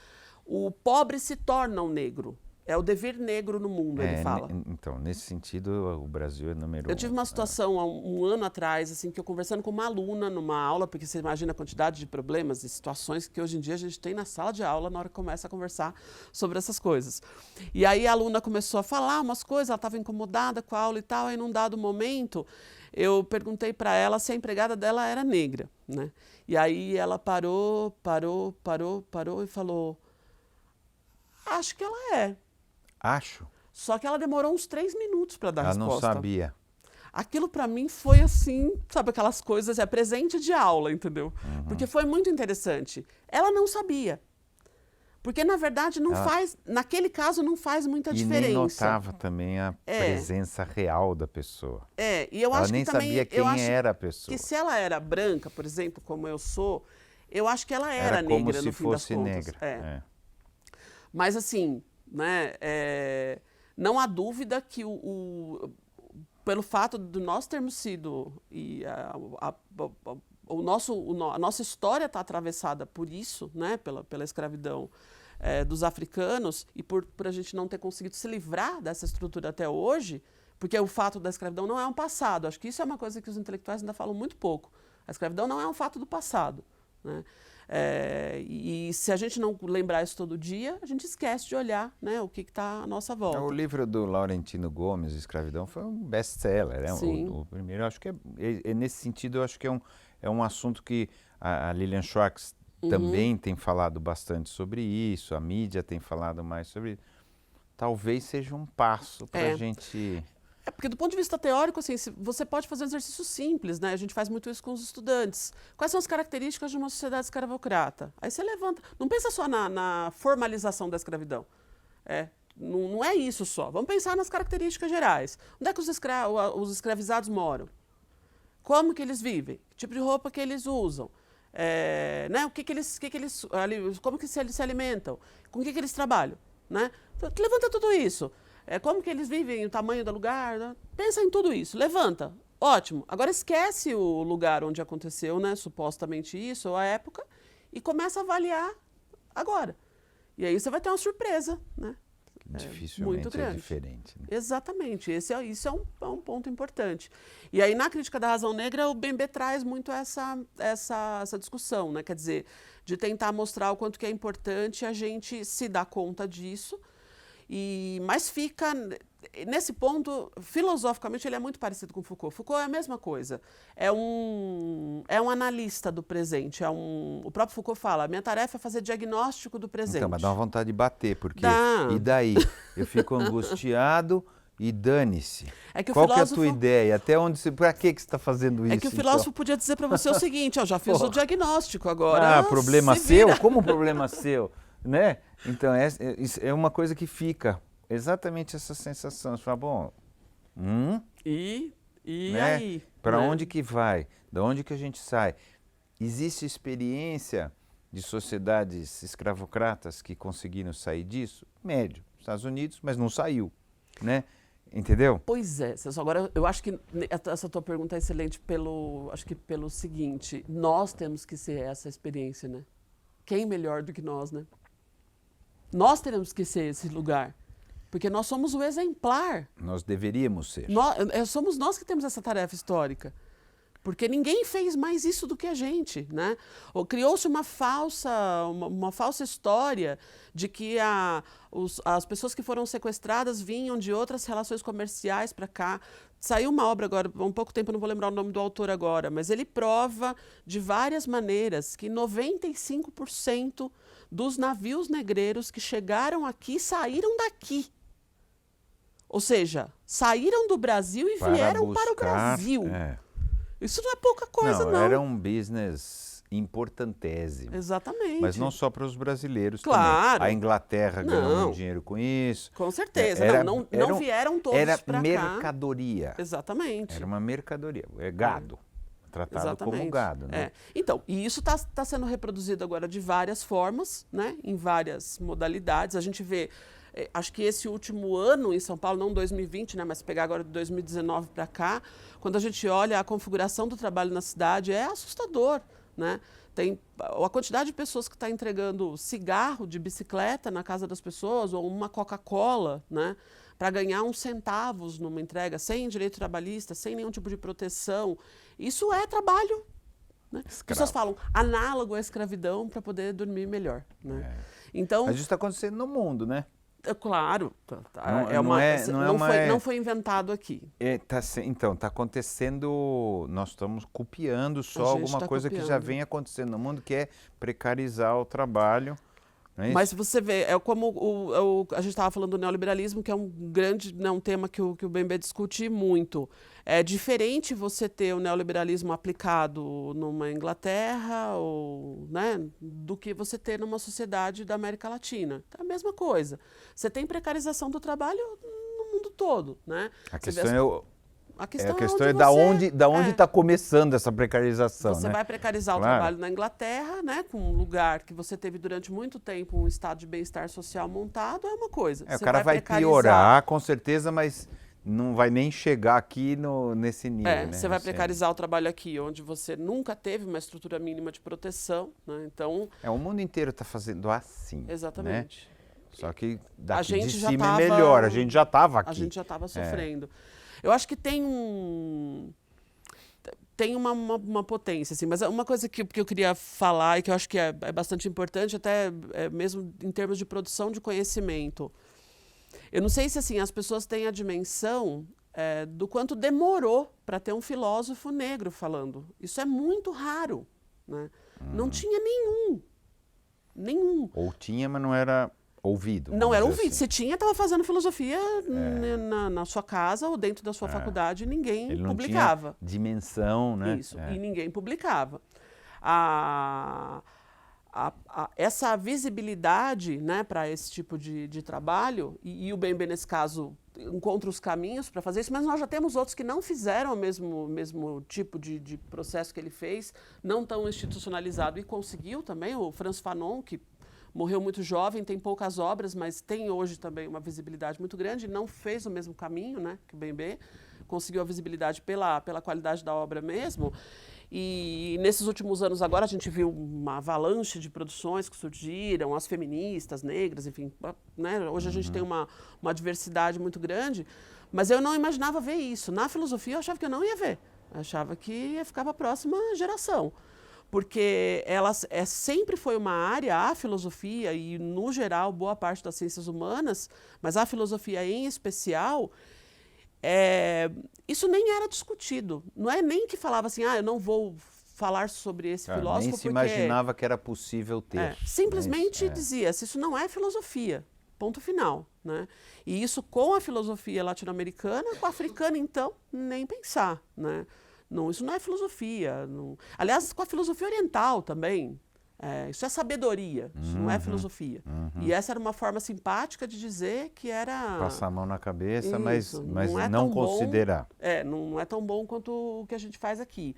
O pobre se torna um negro. É o dever negro no mundo, ele fala. Então, nesse sentido, o Brasil é número 1. Eu tive uma situação há um ano atrás, assim, que eu conversando com uma aluna numa aula, porque você imagina a quantidade de problemas e situações que hoje em dia a gente tem na sala de aula na hora que começa a conversar sobre essas coisas. E aí a aluna começou a falar umas coisas, ela estava incomodada com a aula e tal, aí num dado momento eu perguntei para ela se a empregada dela era negra, né? E aí ela parou e falou, acho que ela é. Acho. Só que ela demorou uns 3 minutos para dar a resposta. Ela não sabia. Aquilo para mim foi assim, sabe, aquelas coisas, presente de aula, entendeu? Porque foi muito interessante. Ela não sabia. Porque, na verdade, naquele caso, não faz muita diferença. E nem notava também a presença real da pessoa. E eu acho que também... Ela nem sabia quem era a pessoa. Que se ela era branca, por exemplo, como eu sou, eu acho que ela era negra, no fim das contas. Como se fosse negra. Mas, assim... Né? Não há dúvida que pelo fato de nós termos sido a nossa história está atravessada por isso, né? pela escravidão dos africanos e por a gente não ter conseguido se livrar dessa estrutura até hoje, porque o fato da escravidão não é um passado. Acho que isso é uma coisa que os intelectuais ainda falam muito pouco. A escravidão não é um fato do passado, né? E se a gente não lembrar isso todo dia, a gente esquece de olhar, né, o que está à nossa volta. O livro do Laurentino Gomes, Escravidão, foi um best-seller. O primeiro, acho que nesse sentido, eu acho que é um assunto que a Lilian Schwartz também tem falado bastante sobre isso, a mídia tem falado mais sobre isso. Talvez seja um passo para a gente... Porque do ponto de vista teórico, assim, você pode fazer um exercício simples, né? A gente faz muito isso com os estudantes. Quais são as características de uma sociedade escravocrata? Aí você levanta. Não pensa só na formalização da escravidão. Não é isso só. Vamos pensar nas características gerais. Onde é que os escravizados moram? Como que eles vivem? Que tipo de roupa que eles usam? Né? Como que eles se alimentam? Com o que eles trabalham? né? Então, levanta tudo isso. Como que eles vivem, o tamanho do lugar, né? Pensa em tudo isso, levanta. Ótimo. Agora esquece o lugar onde aconteceu, né, supostamente isso, ou a época, e começa a avaliar agora. E aí você vai ter uma surpresa, né? Dificilmente muito grande. é diferente. Né? Exatamente. Isso é um ponto importante. E aí, na crítica da razão negra, o Bembe traz muito essa discussão, né? Quer dizer, de tentar mostrar o quanto que é importante a gente se dar conta disso. Mas fica, nesse ponto, filosoficamente, ele é muito parecido com Foucault. Foucault é a mesma coisa. É um analista do presente. O próprio Foucault fala, minha tarefa é fazer diagnóstico do presente. Então, mas dá uma vontade de bater, porque... Dá. E daí? Eu fico angustiado e dane-se. Que Qual que é a tua ideia? Até onde você... Para que você está fazendo isso? Que o filósofo podia dizer para você o seguinte, eu já fiz o diagnóstico Ah, agora. problema seu? Como problema seu? Né? Então, é uma coisa que fica, exatamente essa sensação. Você fala, bom, E né? aí? Para né? onde que vai? Da onde que a gente sai? Existe experiência de sociedades escravocratas que conseguiram sair disso? Médio, Estados Unidos, mas não saiu, né? Entendeu? Pois é, agora eu acho que essa tua pergunta é excelente acho que pelo seguinte, nós temos que ser essa experiência, né? Quem melhor do que nós, né? Nós teremos que ser esse lugar, porque nós somos o exemplar. Nós deveríamos ser. Somos nós que temos essa tarefa histórica, porque ninguém fez mais isso do que a gente, né? Ou criou-se uma falsa história de que as pessoas que foram sequestradas vinham de outras relações comerciais para cá. Saiu uma obra agora, há um pouco tempo, não vou lembrar o nome do autor agora, mas ele prova de várias maneiras que 95% dos navios negreiros que chegaram aqui saíram daqui. Ou seja, saíram do Brasil e vieram para o Brasil. Isso não é pouca coisa, não. Era um business importantésimo. Exatamente. Mas não só para os brasileiros claro. também. A Inglaterra ganhou dinheiro com isso. Com certeza. Não vieram todos para cá. Era mercadoria. Exatamente. Era uma mercadoria. É gado. Tratado Exatamente. como gado, né? Então, e isso está sendo reproduzido agora de várias formas, né? Em várias modalidades. A gente vê, acho que esse último ano em São Paulo, não 2020, né? Mas pegar agora de 2019 para cá, quando a gente olha a configuração do trabalho na cidade, é assustador, né? Tem a quantidade de pessoas que está entregando cigarro de bicicleta na casa das pessoas, ou uma Coca-Cola, né? Para ganhar uns centavos numa entrega, sem direito trabalhista, sem nenhum tipo de proteção. Isso é trabalho. Né? As pessoas falam análogo à escravidão para poder dormir melhor. Né? Então, mas isso está acontecendo no mundo, né? Claro. Não foi inventado aqui. Então, está acontecendo, nós estamos copiando só alguma coisa que já vem acontecendo no mundo, que é precarizar o trabalho. Mas você vê, é como a gente estava falando do neoliberalismo, que é um grande, um tema que o Bembe discute muito. É diferente você ter o neoliberalismo aplicado numa Inglaterra né, do que você ter numa sociedade da América Latina. É a mesma coisa. Você tem precarização do trabalho no mundo todo. Né? A questão A questão é da onde está começando essa precarização. Você vai precarizar o trabalho na Inglaterra, né, com um lugar que você teve durante muito tempo um estado de bem-estar social montado, é uma coisa. O cara vai piorar, com certeza, mas não vai nem chegar aqui nesse nível. Né? Você vai precarizar o trabalho aqui, onde você nunca teve uma estrutura mínima de proteção. Né? Então, o mundo inteiro está fazendo assim. Exatamente. Né? Só que daqui de cima é melhor, a gente já estava aqui. A gente já estava sofrendo. Eu acho que tem uma potência, assim, mas uma coisa que eu queria falar e que eu acho que é bastante importante, até mesmo em termos de produção de conhecimento. Eu não sei se assim, as pessoas têm a dimensão do quanto demorou para ter um filósofo negro falando. Isso é muito raro. Né? Não tinha nenhum. Ou tinha, mas não era... ouvido. Não era ouvido. Assim. Se tinha, estava fazendo filosofia na sua casa ou dentro da sua faculdade, ninguém Ele não publicava. Tinha dimensão, né? Isso, e ninguém publicava. Essa visibilidade, né, para esse tipo de trabalho, e o Bembe, nesse caso, encontra os caminhos para fazer isso, mas nós já temos outros que não fizeram o mesmo tipo de processo que ele fez, não tão institucionalizado, e conseguiu também, o Frantz Fanon, que morreu muito jovem, tem poucas obras, mas tem hoje também uma visibilidade muito grande, não fez o mesmo caminho, né, que o Bembe, conseguiu a visibilidade pela qualidade da obra mesmo. E nesses últimos anos agora a gente viu uma avalanche de produções que surgiram, as feministas, negras, enfim, né? Hoje a gente tem uma diversidade muito grande, mas eu não imaginava ver isso. Na filosofia eu achava que eu não ia ver, eu achava que ia ficar para a próxima geração. Porque sempre foi uma área, a filosofia e, no geral, boa parte das ciências humanas, mas a filosofia em especial, isso nem era discutido. Não é nem que falava assim, eu não vou falar sobre esse filósofo nem se porque... imaginava que era possível ter. Simplesmente dizia-se, isso não é filosofia, ponto final. Né? E isso com a filosofia latino-americana, com a africana, então, nem pensar. Né? Não, isso não é filosofia. Não... Aliás, com a filosofia oriental também. Isso é sabedoria, isso não é filosofia. E essa era uma forma simpática de dizer que era... Passar a mão na cabeça, isso, mas não considerar. Não é tão bom quanto o que a gente faz aqui.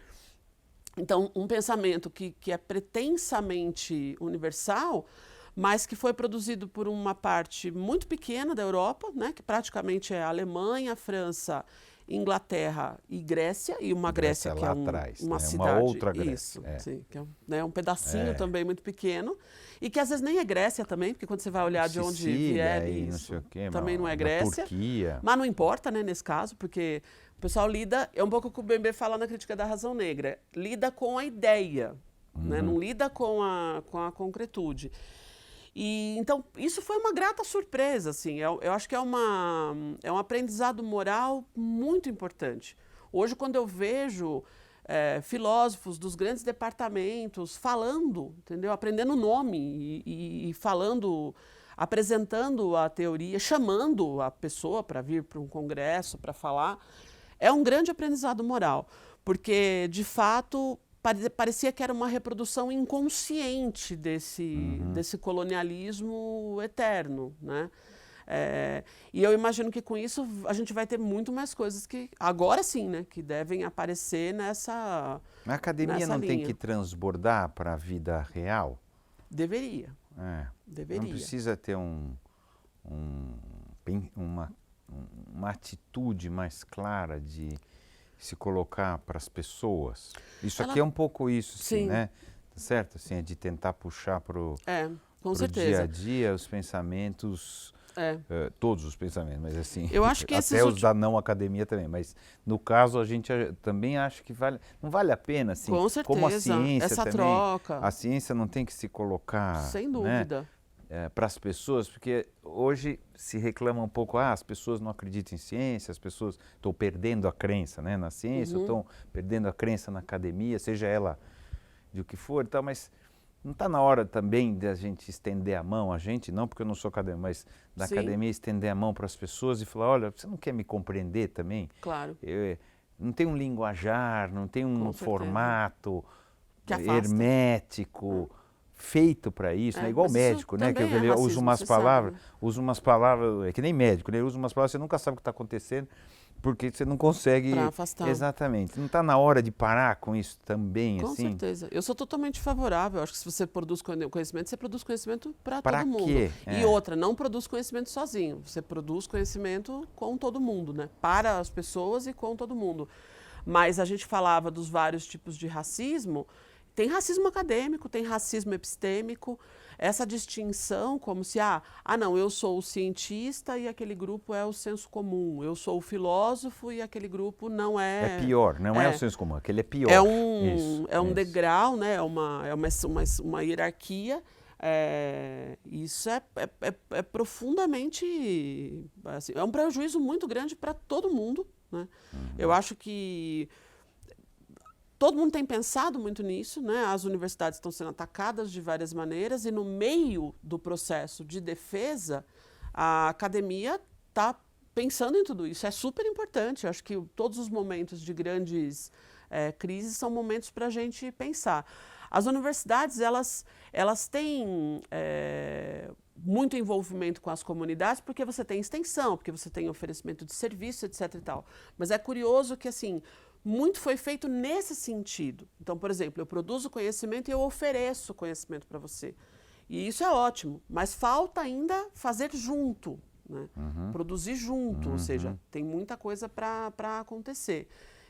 Então, um pensamento que é pretensamente universal, mas que foi produzido por uma parte muito pequena da Europa, né, que praticamente é a Alemanha, França, Inglaterra e Grécia, e uma Grécia que é atrás, uma né? cidade, uma outra Grécia. Isso, sim, que é um pedacinho também muito pequeno, e que às vezes nem é Grécia também, porque quando você vai olhar de onde vier, e não sei o quê, também não é Grécia, Turquia. Mas não importa, né, nesse caso, porque o pessoal lida, é um pouco o que o Bembe fala na Crítica da Razão Negra, lida com a ideia, né, não lida com a concretude. E, então, isso foi uma grata surpresa, assim. Eu acho que é um aprendizado moral muito importante. Hoje, quando eu vejo filósofos dos grandes departamentos falando, entendeu? Aprendendo o nome e falando, apresentando a teoria, chamando a pessoa para vir para um congresso, para falar, é um grande aprendizado moral, porque, de fato, parecia que era uma reprodução inconsciente desse colonialismo eterno, né? E eu imagino que com isso a gente vai ter muito mais coisas que, agora sim, né, que devem aparecer nessa A academia não tem que transbordar para a vida real? Deveria. Deveria. Não precisa ter uma atitude mais clara de se colocar para as pessoas. Isso aqui é um pouco isso, sim, né? Certo? Assim, é de tentar puxar para o dia a dia os pensamentos, todos os pensamentos, mas assim, eu acho que até os da não academia também, mas no caso a gente também acha que não vale a pena, assim, com certeza, como a ciência essa também, troca. A ciência não tem que se colocar, sem dúvida, né? Para as pessoas, porque hoje se reclama um pouco, as pessoas não acreditam em ciência, as pessoas estão perdendo a crença, né, na ciência, estão perdendo a crença na academia, seja ela de o que for e tal, mas não está na hora também de a gente estender a mão, a gente não, porque eu não sou acadêmico, mas da academia estender a mão para as pessoas e falar, olha, você não quer me compreender também? Claro. Não tem um linguajar, não tem um formato hermético, feito para isso, né? Igual médico, né? Que ele usa umas palavras, é que nem médico, né? Ele usa umas palavras, você nunca sabe o que está acontecendo, porque você não consegue... Para afastar. Exatamente. Não está na hora de parar com isso também, com assim? Com certeza. Eu sou totalmente favorável. Acho que se você produz conhecimento, você produz conhecimento para todo mundo. Quê? E outra, não produz conhecimento sozinho. Você produz conhecimento com todo mundo, né? Para as pessoas e com todo mundo. Mas a gente falava dos vários tipos de racismo. Tem racismo acadêmico, tem racismo epistêmico, essa distinção como se, não, eu sou o cientista e aquele grupo é o senso comum, eu sou o filósofo e aquele grupo não é... É pior, não é o senso comum, aquele é pior. É um degrau, né? É uma hierarquia, isso é profundamente... Assim, é um prejuízo muito grande para todo mundo, né? Eu acho que... Todo mundo tem pensado muito nisso, né? As universidades estão sendo atacadas de várias maneiras e no meio do processo de defesa, a academia está pensando em tudo isso. É super importante. Eu acho que todos os momentos de grandes crises são momentos para a gente pensar. As universidades, elas têm muito envolvimento com as comunidades porque você tem extensão, porque você tem oferecimento de serviço, etc. e tal. Mas é curioso que, assim, muito foi feito nesse sentido. Então, por exemplo, eu produzo conhecimento e eu ofereço conhecimento para você. E isso é ótimo, mas falta ainda fazer junto, né? Produzir junto, ou seja, tem muita coisa para acontecer.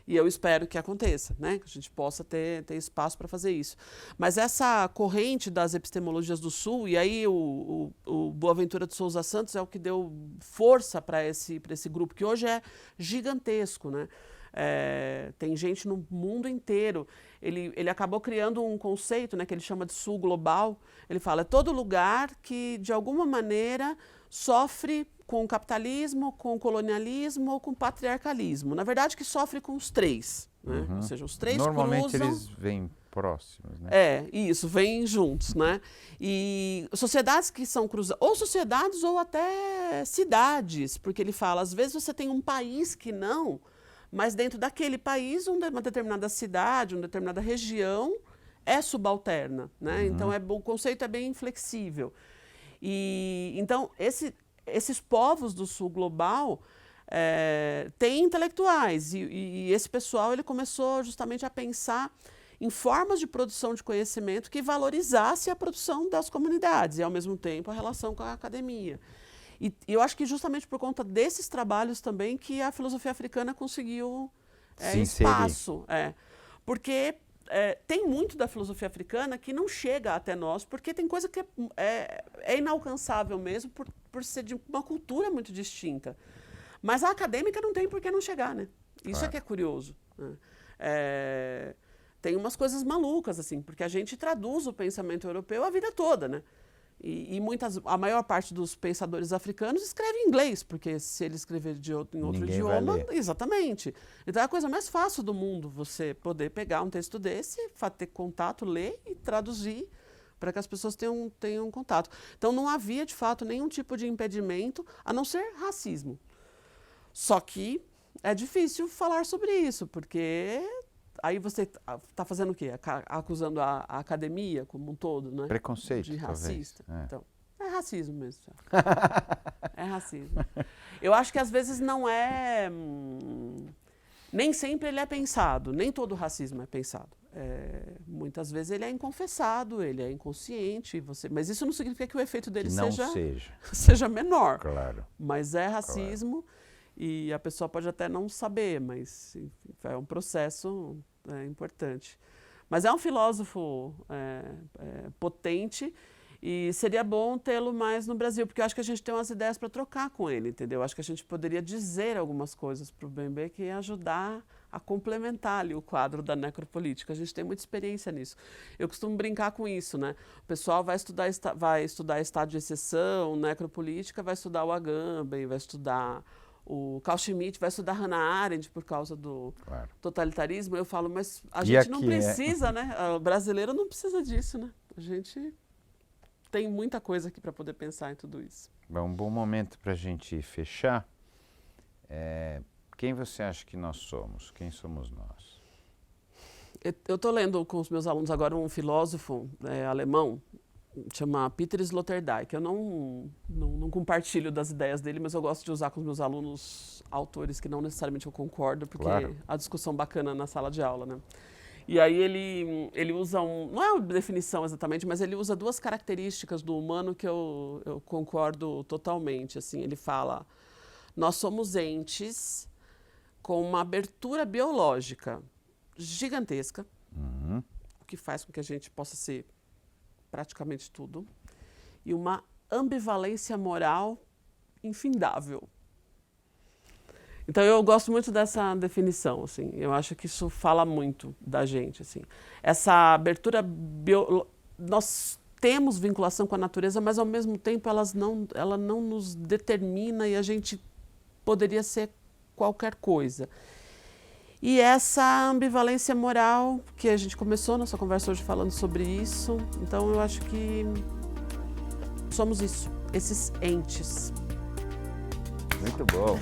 E eu espero que aconteça, né? Que a gente possa ter espaço para fazer isso. Mas essa corrente das epistemologias do Sul, e aí o Boaventura de Souza Santos é o que deu força para esse grupo, que hoje é gigantesco, né? Tem gente no mundo inteiro. Ele acabou criando um conceito, né, que ele chama de Sul global. Ele fala, é todo lugar que, de alguma maneira, sofre com o capitalismo, com o colonialismo ou com o patriarcalismo. Na verdade, que sofre com os três, né? Ou seja, os três Normalmente cruzam. eles vêm próximos, né? Isso, vêm juntos, né? E sociedades que são cruzadas, ou sociedades ou até cidades, porque ele fala, às vezes você tem um país que não, mas dentro daquele país, uma determinada cidade, uma determinada região é subalterna, né? Então o conceito é bem flexível. E então esses povos do Sul global têm intelectuais e esse pessoal ele começou justamente a pensar em formas de produção de conhecimento que valorizasse a produção das comunidades e ao mesmo tempo a relação com a academia. E eu acho que justamente por conta desses trabalhos também que a filosofia africana conseguiu espaço. Porque tem muito da filosofia africana que não chega até nós, porque tem coisa que é inalcançável mesmo por ser de uma cultura muito distinta. Mas a acadêmica não tem por que não chegar, né? Isso é que é curioso. Né? Tem umas coisas malucas, assim, porque a gente traduz o pensamento europeu a vida toda, né? E a maior parte dos pensadores africanos escreve em inglês, porque se ele escrever em outro idioma, exatamente. Então é a coisa mais fácil do mundo, você poder pegar um texto desse, ter contato, ler e traduzir para que as pessoas tenham contato. Então não havia, de fato, nenhum tipo de impedimento, a não ser racismo. Só que é difícil falar sobre isso, porque aí você está fazendo o quê? Acusando a academia como um todo, né? Preconceito, de racista. Talvez. Então, é racismo mesmo. É racismo. Eu acho que às vezes não é... nem sempre ele é pensado, nem todo racismo é pensado. Muitas vezes ele é inconfessado, ele é inconsciente, mas isso não significa que o efeito dele seja menor. Claro. Mas é racismo. Claro. E a pessoa pode até não saber, mas enfim, é um processo importante. Mas é um filósofo potente e seria bom tê-lo mais no Brasil, porque eu acho que a gente tem umas ideias para trocar com ele, entendeu? Acho que a gente poderia dizer algumas coisas para o Bembe que ia ajudar a complementar ali o quadro da necropolítica. A gente tem muita experiência nisso. Eu costumo brincar com isso, né? O pessoal vai estudar estado de exceção, necropolítica, vai estudar o Agamben, vai estudar o Carl Schmitt, vai estudar Hannah Arendt por causa do totalitarismo. Eu falo, mas a gente não precisa, né? O brasileiro não precisa disso, né? A gente tem muita coisa aqui para poder pensar em tudo isso. Bom, um bom momento para a gente fechar. Quem você acha que nós somos? Quem somos nós? Eu estou lendo com os meus alunos agora um filósofo alemão, chama Peter Sloterdijk, que eu não compartilho das ideias dele, mas eu gosto de usar com os meus alunos autores que não necessariamente eu concordo, porque a discussão bacana na sala de aula, né? E aí ele usa não é uma definição exatamente, mas ele usa duas características do humano que eu concordo totalmente. Assim, ele fala, nós somos entes com uma abertura biológica gigantesca, o que faz com que a gente possa ser praticamente tudo, e uma ambivalência moral infindável. Então eu gosto muito dessa definição, assim. Eu acho que isso fala muito da gente, assim. Essa abertura nós temos vinculação com a natureza, mas ao mesmo tempo ela não nos determina e a gente poderia ser qualquer coisa. E essa ambivalência moral, que a gente começou nossa conversa hoje falando sobre isso, então eu acho que somos isso, esses entes. Muito bom.